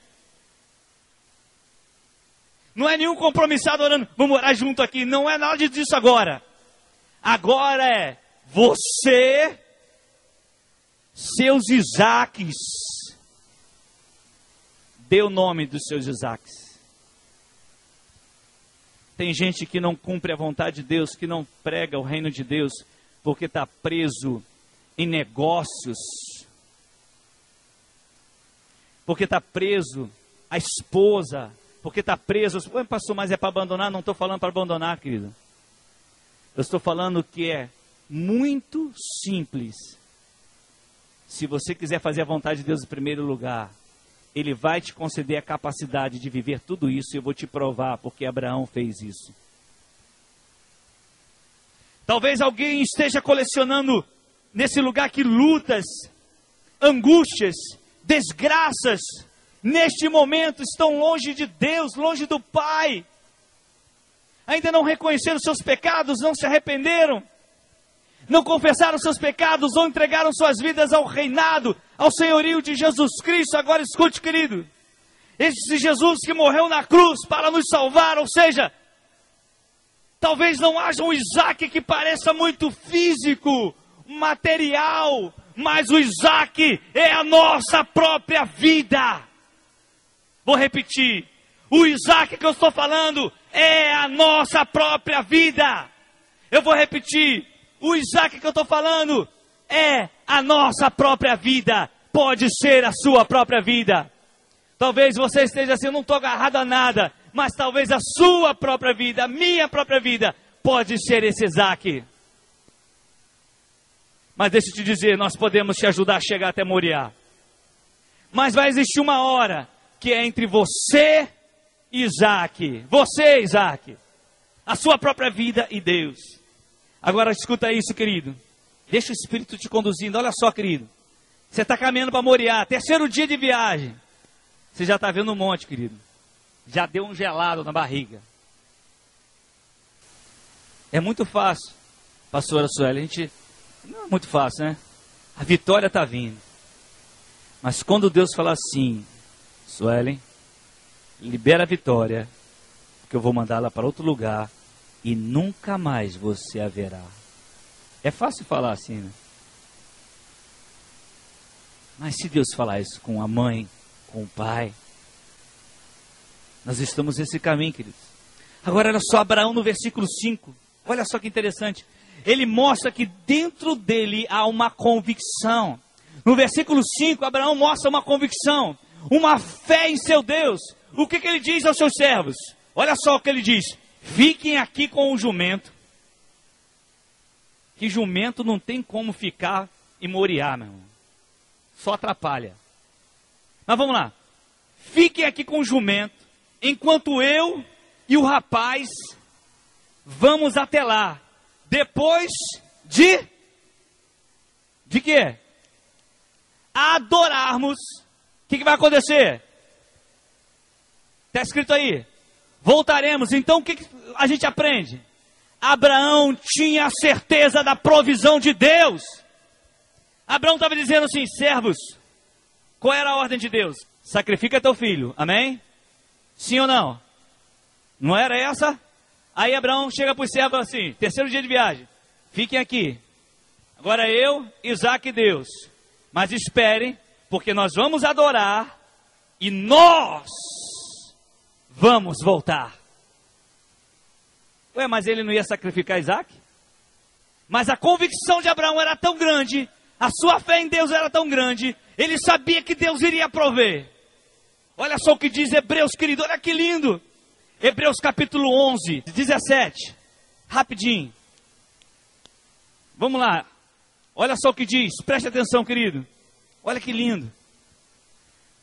Não é nenhum compromissado orando, vamos orar junto aqui. Não é nada disso agora. Agora é você, seus Isaques. Dê o nome dos seus Isaques. Tem gente que não cumpre a vontade de Deus, que não prega o reino de Deus, porque está preso em negócios, porque está preso a esposa, porque está preso... Pastor, mas é para abandonar? Não estou falando para abandonar, querido. Eu estou falando que é muito simples. Se você quiser fazer a vontade de Deus em primeiro lugar, Ele vai te conceder a capacidade de viver tudo isso, e eu vou te provar, porque Abraão fez isso. Talvez alguém esteja colecionando nesse lugar que lutas, angústias, desgraças, neste momento estão longe de Deus, longe do Pai. Ainda não reconheceram seus pecados, não se arrependeram, não confessaram seus pecados, ou entregaram suas vidas ao reinado, ao senhorio de Jesus Cristo. Agora escute, querido, esse Jesus que morreu na cruz para nos salvar, ou seja, talvez não haja um Isaque que pareça muito físico, material, mas o Isaque é a nossa própria vida. Vou repetir, o Isaque que eu estou falando é a nossa própria vida. Eu vou repetir, o Isaque que eu estou falando é a nossa própria vida. Pode ser a sua própria vida. Talvez você esteja assim, eu não estou agarrado a nada, mas talvez a sua própria vida, a minha própria vida, pode ser esse Isaque. Mas deixa eu te dizer, nós podemos te ajudar a chegar até Moriá. Mas vai existir uma hora que é entre você e Isaque. Você, Isaque. A sua própria vida e Deus. Agora escuta isso, querido. Deixa o Espírito te conduzindo. Olha só, querido. Você está caminhando para Moriá, terceiro dia de viagem. Você já está vendo um monte, querido. Já deu um gelado na barriga. É muito fácil, pastora Sueli, a gente... Não é muito fácil, né? A vitória está vindo. Mas quando Deus fala assim, Sueli, libera a vitória, porque eu vou mandá-la para outro lugar e nunca mais você a verá. É fácil falar assim, né? Mas se Deus falar isso com a mãe, com o pai, nós estamos nesse caminho, queridos. Agora olha só Abraão no versículo 5. Olha só que interessante. Ele mostra que dentro dele há uma convicção. No versículo 5, Abraão mostra uma convicção, uma fé em seu Deus. O que ele diz aos seus servos? Olha só o que ele diz. Fiquem aqui com o jumento. Que jumento não tem como ficar em Moriá, meu irmão. Só atrapalha. Mas vamos lá. Fiquem aqui com o jumento, enquanto eu e o rapaz vamos até lá. Depois de quê? Adorarmos. O que vai acontecer? Está escrito aí. Voltaremos. Então o que a gente aprende? Abraão tinha a certeza da provisão de Deus. Abraão estava dizendo assim, servos, qual era a ordem de Deus? Sacrifica teu filho, amém? Sim ou não? Não era essa? Aí Abraão chega para os servos assim, terceiro dia de viagem, fiquem aqui. Agora eu, Isaque e Deus. Mas esperem, porque nós vamos adorar e nós vamos voltar. Ué, mas ele não ia sacrificar Isaque? Mas a convicção de Abraão era tão grande, a sua fé em Deus era tão grande, ele sabia que Deus iria prover. Olha só o que diz Hebreus, querido, olha que lindo. Hebreus capítulo 11, 17. Rapidinho. Vamos lá. Olha só o que diz. Preste atenção, querido. Olha que lindo.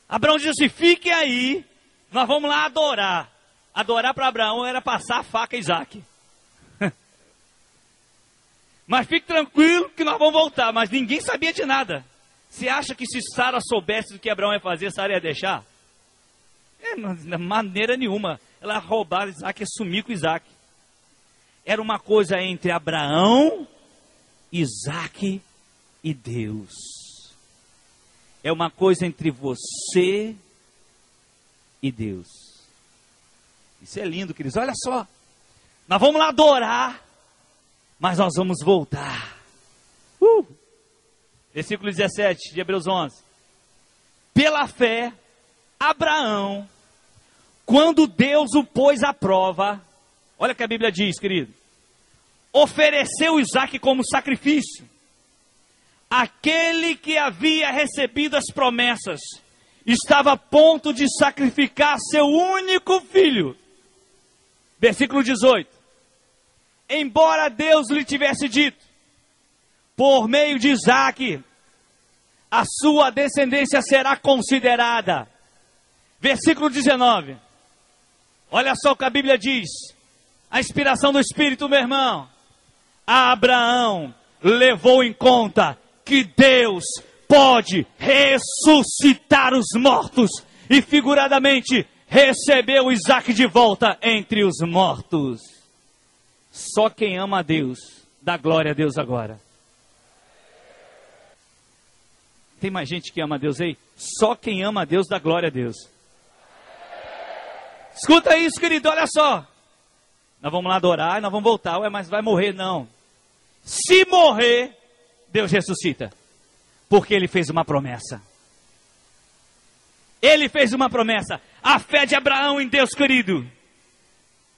Abraão diz assim: fiquem aí, nós vamos lá adorar. Adorar para Abraão era passar a faca a Isaac. Mas fique tranquilo que nós vamos voltar. Mas ninguém sabia de nada. Você acha que se Sara soubesse do que Abraão ia fazer, Sara ia deixar? De maneira nenhuma. Ela ia roubar Isaac e sumir com Isaac. Era uma coisa entre Abraão, Isaac e Deus. É uma coisa entre você e Deus. Isso é lindo, queridos. Olha só. Nós vamos lá adorar, mas nós vamos voltar. Versículo 17 de Hebreus 11. Pela fé, Abraão, quando Deus o pôs à prova, olha o que a Bíblia diz, querido, ofereceu Isaac como sacrifício. Aquele que havia recebido as promessas estava a ponto de sacrificar seu único filho. Versículo 18. Embora Deus lhe tivesse dito, por meio de Isaac, a sua descendência será considerada. Versículo 19. Olha só o que a Bíblia diz. A inspiração do Espírito, meu irmão. Abraão levou em conta que Deus pode ressuscitar os mortos. E figuradamente recebeu Isaac de volta entre os mortos. Só quem ama a Deus, dá glória a Deus agora. Tem mais gente que ama a Deus aí? Só quem ama a Deus, dá glória a Deus. Escuta isso, querido, olha só. Nós vamos lá adorar, nós vamos voltar. Ué, mas vai morrer? Não. Se morrer, Deus ressuscita. Porque Ele fez uma promessa. Ele fez uma promessa. A fé de Abraão em Deus, querido.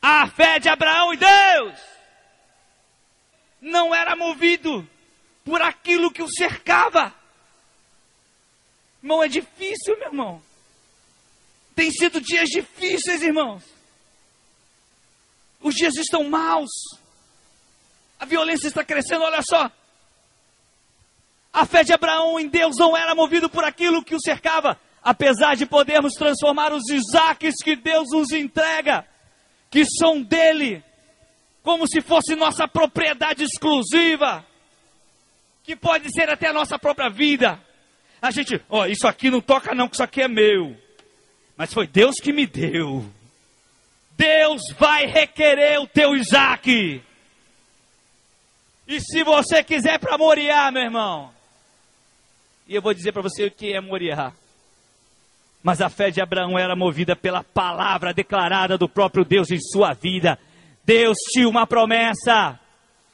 A fé de Abraão em Deus. Não era movido por aquilo que o cercava. Irmão, é difícil, meu irmão. Tem sido dias difíceis, irmãos. Os dias estão maus. A violência está crescendo, olha só. A fé de Abraão em Deus não era movida por aquilo que o cercava. Apesar de podermos transformar os Isaques que Deus nos entrega, que são dele, como se fosse nossa propriedade exclusiva, que pode ser até a nossa própria vida. A gente, isso aqui não toca não, que isso aqui é meu. Mas foi Deus que me deu. Deus vai requerer o teu Isaque. E se você quiser para Moriá, meu irmão, e eu vou dizer para você o que é Moriá. Mas a fé de Abraão era movida pela palavra declarada do próprio Deus em sua vida. Deus tinha uma promessa.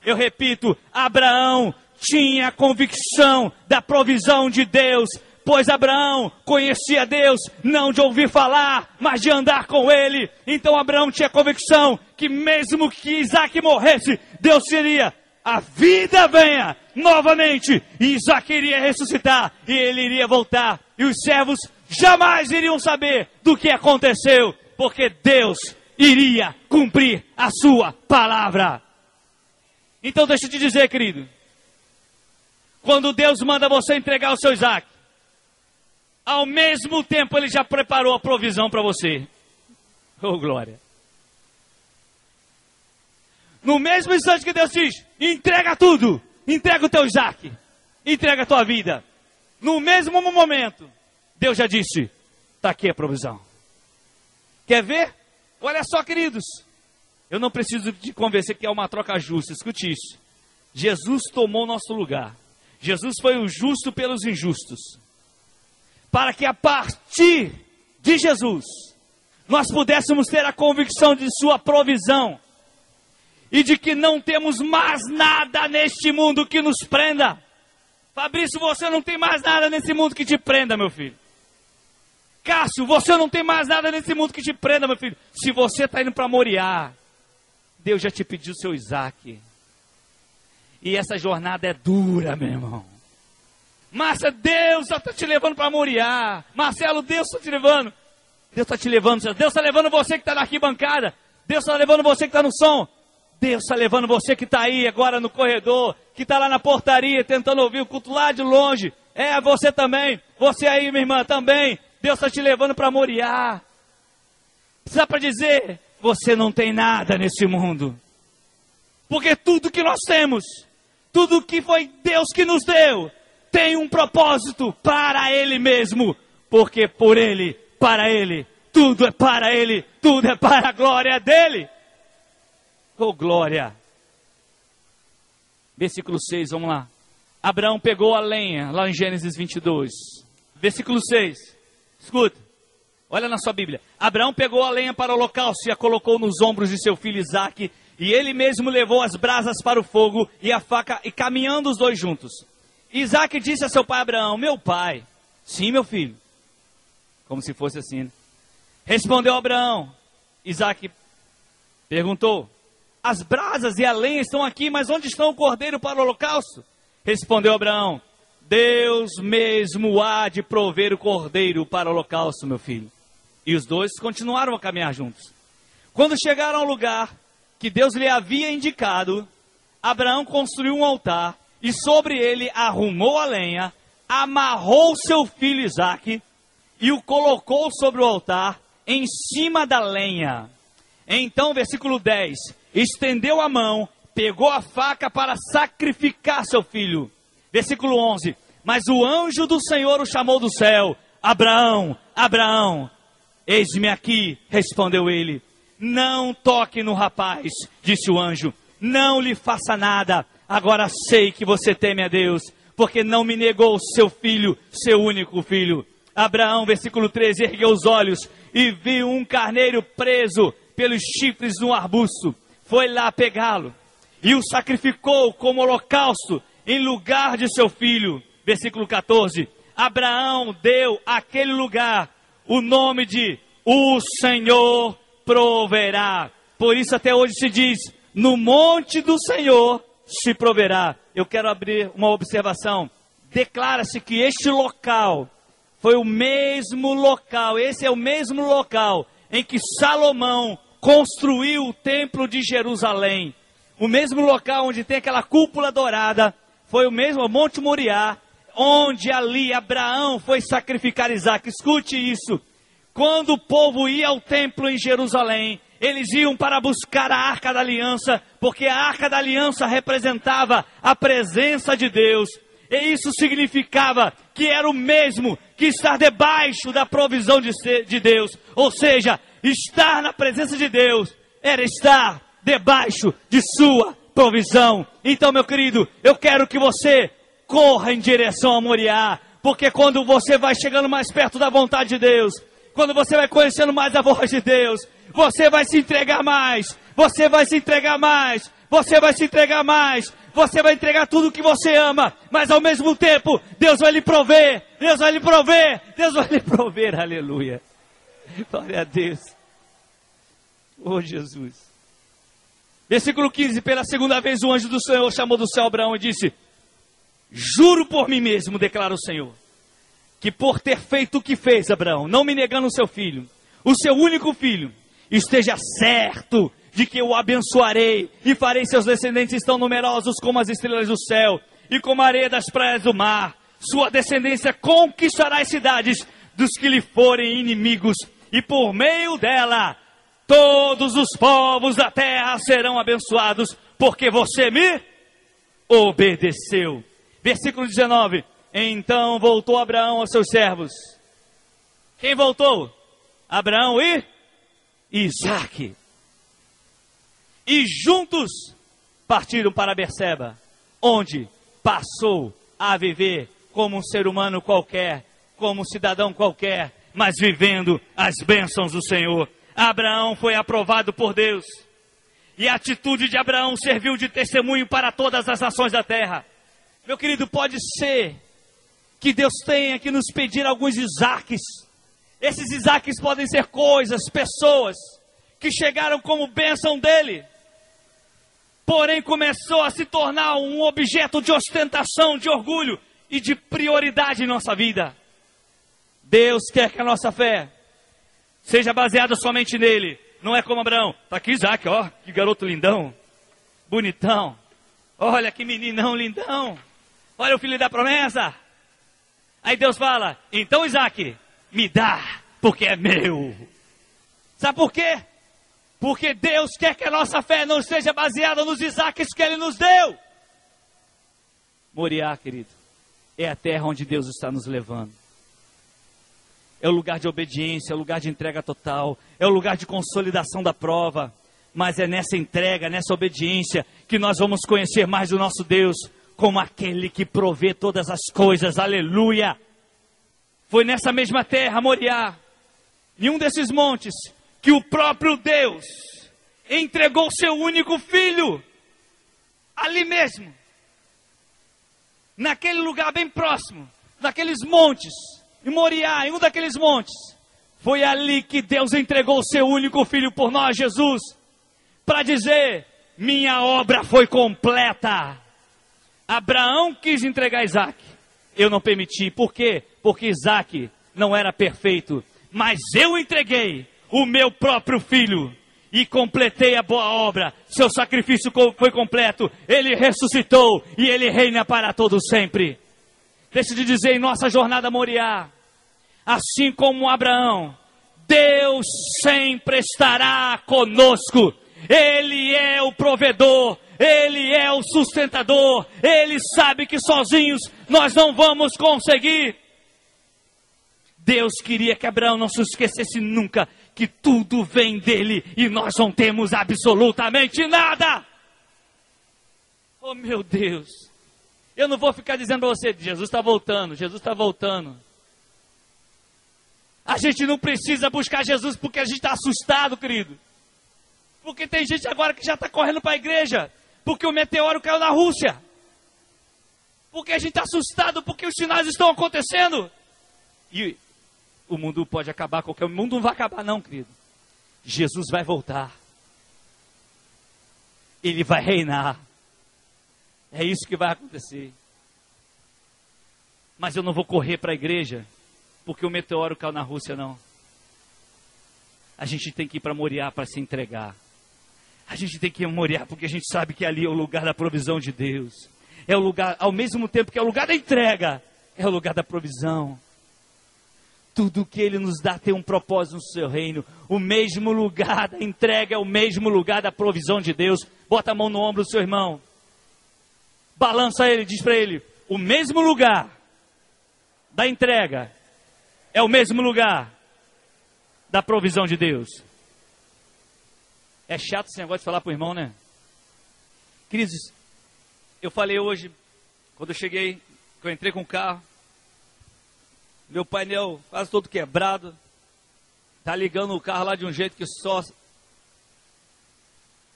Eu repito, Abraão tinha convicção da provisão de Deus, pois Abraão conhecia Deus, não de ouvir falar, mas de andar com Ele. Então Abraão tinha convicção que mesmo que Isaac morresse, Deus seria, a vida venha novamente, e Isaac iria ressuscitar, e ele iria voltar, e os servos jamais iriam saber do que aconteceu, porque Deus iria cumprir a sua palavra. Então deixa eu te dizer, querido, quando Deus manda você entregar o seu Isaac, ao mesmo tempo Ele já preparou a provisão para você. Oh, glória. No mesmo instante que Deus diz, entrega tudo, entrega o teu Isaac, entrega a tua vida. No mesmo momento, Deus já disse, está aqui a provisão. Quer ver? Olha só, queridos, eu não preciso te convencer que é uma troca justa, escute isso. Jesus tomou nosso lugar. Jesus foi o justo pelos injustos. Para que a partir de Jesus, nós pudéssemos ter a convicção de sua provisão. E de que não temos mais nada neste mundo que nos prenda. Fabrício, você não tem mais nada nesse mundo que te prenda, meu filho. Cássio, você não tem mais nada nesse mundo que te prenda, meu filho. Se você está indo para Moriá, Deus já te pediu seu Isaac. E essa jornada é dura, meu irmão. Márcia, Deus está te levando para Moriá. Marcelo, Deus está te levando. Deus está te levando. Deus está levando você que está na arquibancada. Deus está levando você que está no som. Deus está levando você que está aí agora no corredor, que está lá na portaria tentando ouvir o culto lá de longe. É, você também. Você aí, minha irmã, também. Deus está te levando para Moriá. Só para dizer, você não tem nada nesse mundo. Porque tudo que nós temos, tudo que foi Deus que nos deu, tem um propósito para Ele mesmo. Porque por Ele, para Ele, tudo é para Ele, tudo é para a glória dEle. Oh, glória. Versículo 6, vamos lá. Abraão pegou a lenha, lá em Gênesis 22. Versículo 6. Escuta, olha na sua Bíblia. Abraão pegou a lenha para o holocausto e a colocou nos ombros de seu filho Isaque. E ele mesmo levou as brasas para o fogo e a faca, e caminhando os dois juntos. Isaque disse a seu pai Abraão: meu pai. Sim, meu filho. Como se fosse assim, né? Respondeu Abraão. Isaque perguntou: as brasas e a lenha estão aqui, mas onde estão o cordeiro para o holocausto? Respondeu Abraão: Deus mesmo há de prover o cordeiro para o holocausto, meu filho. E os dois continuaram a caminhar juntos. Quando chegaram ao lugar que Deus lhe havia indicado, Abraão construiu um altar e sobre ele arrumou a lenha, amarrou seu filho Isaque e o colocou sobre o altar em cima da lenha. Então, versículo 10, estendeu a mão, pegou a faca para sacrificar seu filho. Versículo 11, mas o anjo do Senhor o chamou do céu: Abraão, Abraão. Eis-me aqui, respondeu ele. Não toque no rapaz, disse o anjo, não lhe faça nada. Agora sei que você teme a Deus, porque não me negou seu filho, seu único filho. Abraão, versículo 13, ergueu os olhos e viu um carneiro preso pelos chifres no arbusto. Foi lá pegá-lo e o sacrificou como holocausto em lugar de seu filho. Versículo 14, Abraão deu àquele lugar o nome de O Senhor proverá. Por isso até hoje se diz: no monte do Senhor se proverá. Eu quero abrir uma observação. Declara-se que este local foi o mesmo local, esse é o mesmo local em que Salomão construiu o templo de Jerusalém. O mesmo local onde tem aquela cúpula dourada, foi o mesmo, o Monte Moriá, onde ali Abraão foi sacrificar Isaque. Escute isso. Quando o povo ia ao templo em Jerusalém, eles iam para buscar a Arca da Aliança, porque a Arca da Aliança representava a presença de Deus. E isso significava que era o mesmo que estar debaixo da provisão de Deus. Ou seja, estar na presença de Deus era estar debaixo de sua provisão. Então, meu querido, eu quero que você corra em direção a Moriá, porque quando você vai chegando mais perto da vontade de Deus, quando você vai conhecendo mais a voz de Deus, você vai se entregar mais, você vai se entregar mais, você vai se entregar mais, você vai entregar tudo que você ama, mas ao mesmo tempo, Deus vai lhe prover, Deus vai lhe prover, Deus vai lhe prover, aleluia. Glória a Deus. Oh, Jesus. Versículo 15, pela segunda vez o anjo do Senhor chamou do céu Abraão e disse: juro por mim mesmo, declara o Senhor, que por ter feito o que fez Abraão, não me negando o seu filho, o seu único filho, esteja certo de que eu o abençoarei e farei seus descendentes tão numerosos como as estrelas do céu e como a areia das praias do mar. Sua descendência conquistará as cidades dos que lhe forem inimigos, e por meio dela todos os povos da terra serão abençoados, porque você me obedeceu. Versículo 19. Então voltou Abraão aos seus servos. Quem voltou? Abraão e Isaque. E juntos partiram para Berseba, onde passou a viver como um ser humano qualquer, como um cidadão qualquer, mas vivendo as bênçãos do Senhor. Abraão foi aprovado por Deus, e a atitude de Abraão serviu de testemunho para todas as nações da terra. Meu querido, pode ser que Deus tenha que nos pedir alguns Isaques. Esses Isaques podem ser coisas, pessoas que chegaram como bênção dele, porém começou a se tornar um objeto de ostentação, de orgulho e de prioridade em nossa vida. Deus quer que a nossa fé seja baseada somente nele. Não é como Abraão. Está aqui Isaac, ó, que garoto lindão, bonitão. Olha que meninão lindão. Olha o filho da promessa. Aí Deus fala, então Isaac, me dá, porque é meu. Sabe por quê? Porque Deus quer que a nossa fé não seja baseada nos Isaques que Ele nos deu. Moriá, querido, é a terra onde Deus está nos levando. É o lugar de obediência, é o lugar de entrega total, é o lugar de consolidação da prova. Mas é nessa entrega, nessa obediência, que nós vamos conhecer mais o nosso Deus, como aquele que provê todas as coisas, aleluia. Foi nessa mesma terra, Moriá, em um desses montes, que o próprio Deus entregou seu único filho, ali mesmo, naquele lugar bem próximo, naqueles montes, em Moriá, em um daqueles montes. Foi ali que Deus entregou o seu único filho por nós, Jesus, para dizer, minha obra foi completa. Abraão quis entregar Isaac, eu não permiti. Por quê? Porque Isaac não era perfeito, mas eu entreguei o meu próprio filho e completei a boa obra. Seu sacrifício foi completo, ele ressuscitou e ele reina para todo sempre. Deixa eu te dizer, em nossa jornada Moriá, assim como Abraão, Deus sempre estará conosco. Ele é o provedor, Ele é o sustentador, Ele sabe que sozinhos nós não vamos conseguir. Deus queria que Abraão não se esquecesse nunca que tudo vem dele e nós não temos absolutamente nada. Oh meu Deus, eu não vou ficar dizendo para você, Jesus está voltando, Jesus está voltando. A gente não precisa buscar Jesus porque a gente está assustado, querido. Porque tem gente agora que já está correndo para a igreja, porque o meteoro caiu na Rússia. Porque a gente está assustado, porque os sinais estão acontecendo. E o mundo pode acabar, qualquer mundo não vai acabar não, querido. Jesus vai voltar. Ele vai reinar. É isso que vai acontecer. Mas eu não vou correr para a igreja, porque o meteoro caiu na Rússia, não. A gente tem que ir para Moriá para se entregar. A gente tem que ir a Moriá porque a gente sabe que ali é o lugar da provisão de Deus. É o lugar, ao mesmo tempo que é o lugar da entrega, é o lugar da provisão. Tudo que Ele nos dá tem um propósito no seu reino. O mesmo lugar da entrega é o mesmo lugar da provisão de Deus. Bota a mão no ombro do seu irmão. Balança ele, diz para ele, o mesmo lugar da entrega é o mesmo lugar da provisão de Deus. É chato esse negócio de falar para o irmão, né? Queridos, eu falei hoje, quando eu cheguei, que eu entrei com o carro, meu painel quase todo quebrado, tá ligando o carro lá de um jeito que só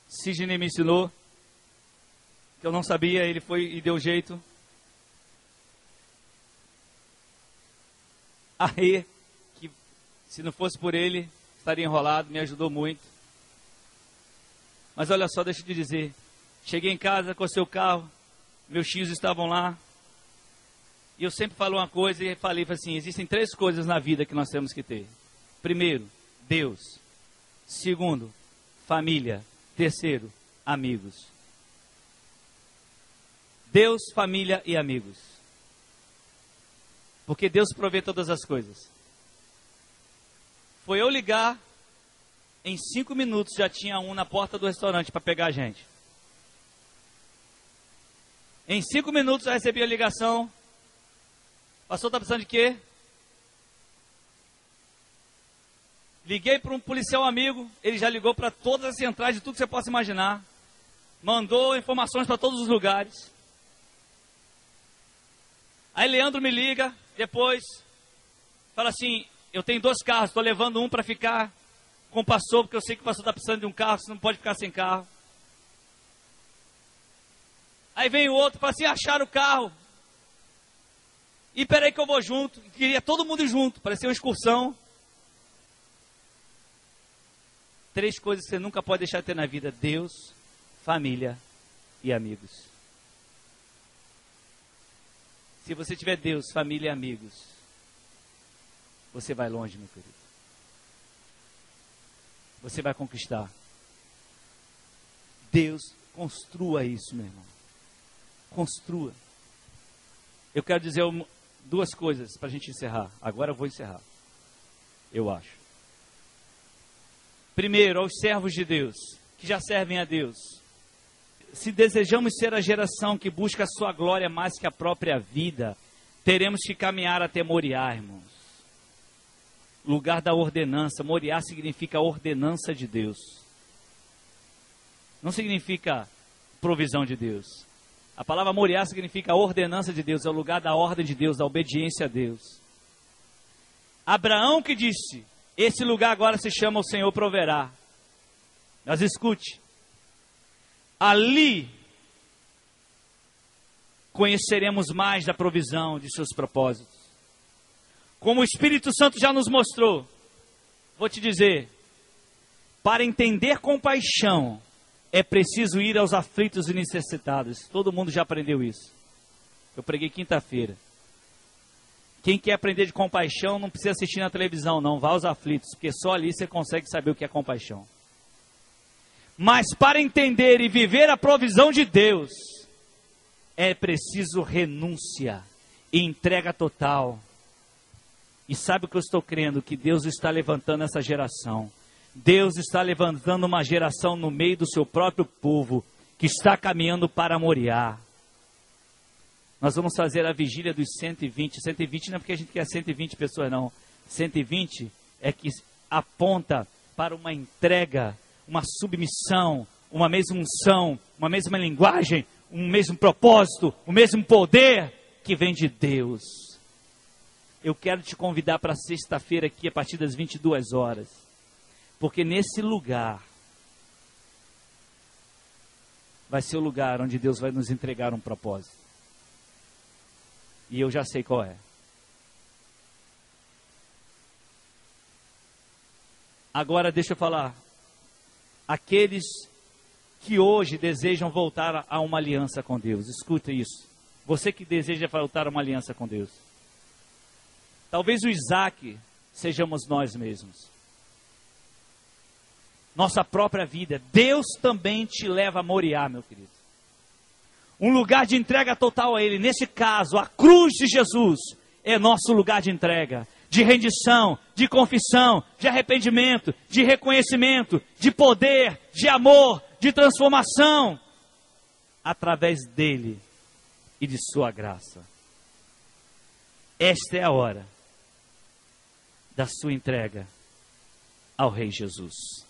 Sidney me ensinou, que eu não sabia, ele foi e deu jeito. Aí, que se não fosse por ele, estaria enrolado, me ajudou muito. Mas olha só, deixa eu te dizer, cheguei em casa com o seu carro, meus tios estavam lá, e eu sempre falo uma coisa e falei assim, existem 3 coisas na vida que nós temos que ter. Primeiro, Deus. Segundo, família. Terceiro, amigos. Deus, família e amigos. Porque Deus provê todas as coisas. Foi eu ligar, em 5 minutos já tinha um na porta do restaurante para pegar a gente. Em 5 minutos eu recebi a ligação. Pastor, está precisando de quê? Liguei para um policial amigo, ele já ligou para todas as centrais de tudo que você possa imaginar. Mandou informações para todos os lugares. Aí Leandro me liga, depois, fala assim, eu tenho 2 carros, estou levando um para ficar com o pastor, porque eu sei que o pastor está precisando de um carro, você não pode ficar sem carro. Aí vem o outro, fala assim, acharam o carro. E peraí que eu vou junto. Queria todo mundo ir junto, parecia uma excursão. 3 coisas que você nunca pode deixar de ter na vida: Deus, família e amigos. Se você tiver Deus, família e amigos, você vai longe, meu querido. você vai conquistar. Deus, construa isso, meu irmão. Construa. Eu quero dizer duas coisas para a gente encerrar. Agora eu vou encerrar. Eu acho. Primeiro, aos servos de Deus, que já servem a Deus. Se desejamos ser a geração que busca a sua glória mais que a própria vida, teremos que caminhar até Moriá, irmãos. Lugar da ordenança. Moriá significa ordenança de Deus. Não significa provisão de Deus. A palavra Moriá significa a ordenança de Deus, é o lugar da ordem de Deus, da obediência a Deus. Abraão que disse, esse lugar agora se chama o Senhor proverá. Mas escute, ali conheceremos mais da provisão de seus propósitos. Como o Espírito Santo já nos mostrou, vou te dizer, para entender compaixão, é preciso ir aos aflitos e necessitados. Todo mundo já aprendeu isso. Eu preguei quinta-feira. Quem quer aprender de compaixão não precisa assistir na televisão, não. Vá aos aflitos, porque só ali você consegue saber o que é compaixão. Mas para entender e viver a provisão de Deus, é preciso renúncia e entrega total. E sabe o que eu estou crendo? Que Deus está levantando essa geração. Deus está levantando uma geração no meio do seu próprio povo, que está caminhando para Moriá. Nós vamos fazer a vigília dos 120. 120 não é porque a gente quer 120 pessoas, não. 120 é que aponta para uma entrega, uma submissão, uma mesma unção, uma mesma linguagem, um mesmo propósito, o mesmo poder que vem de Deus. Eu quero te convidar para sexta-feira aqui, a partir das 22 horas. Porque nesse lugar, vai ser o lugar onde Deus vai nos entregar um propósito. E eu já sei qual é. Agora deixa eu falar. Aqueles que hoje desejam voltar a uma aliança com Deus. Escuta isso. Você que deseja voltar a uma aliança com Deus. Talvez o Isaac sejamos nós mesmos. Nossa própria vida. Deus também te leva a Moriá, meu querido. Um lugar de entrega total a Ele. Nesse caso, a cruz de Jesus é nosso lugar de entrega, de rendição, de confissão, de arrependimento, de reconhecimento, de poder, de amor, de transformação, através dEle e de sua graça. Esta é a hora da sua entrega ao Rei Jesus.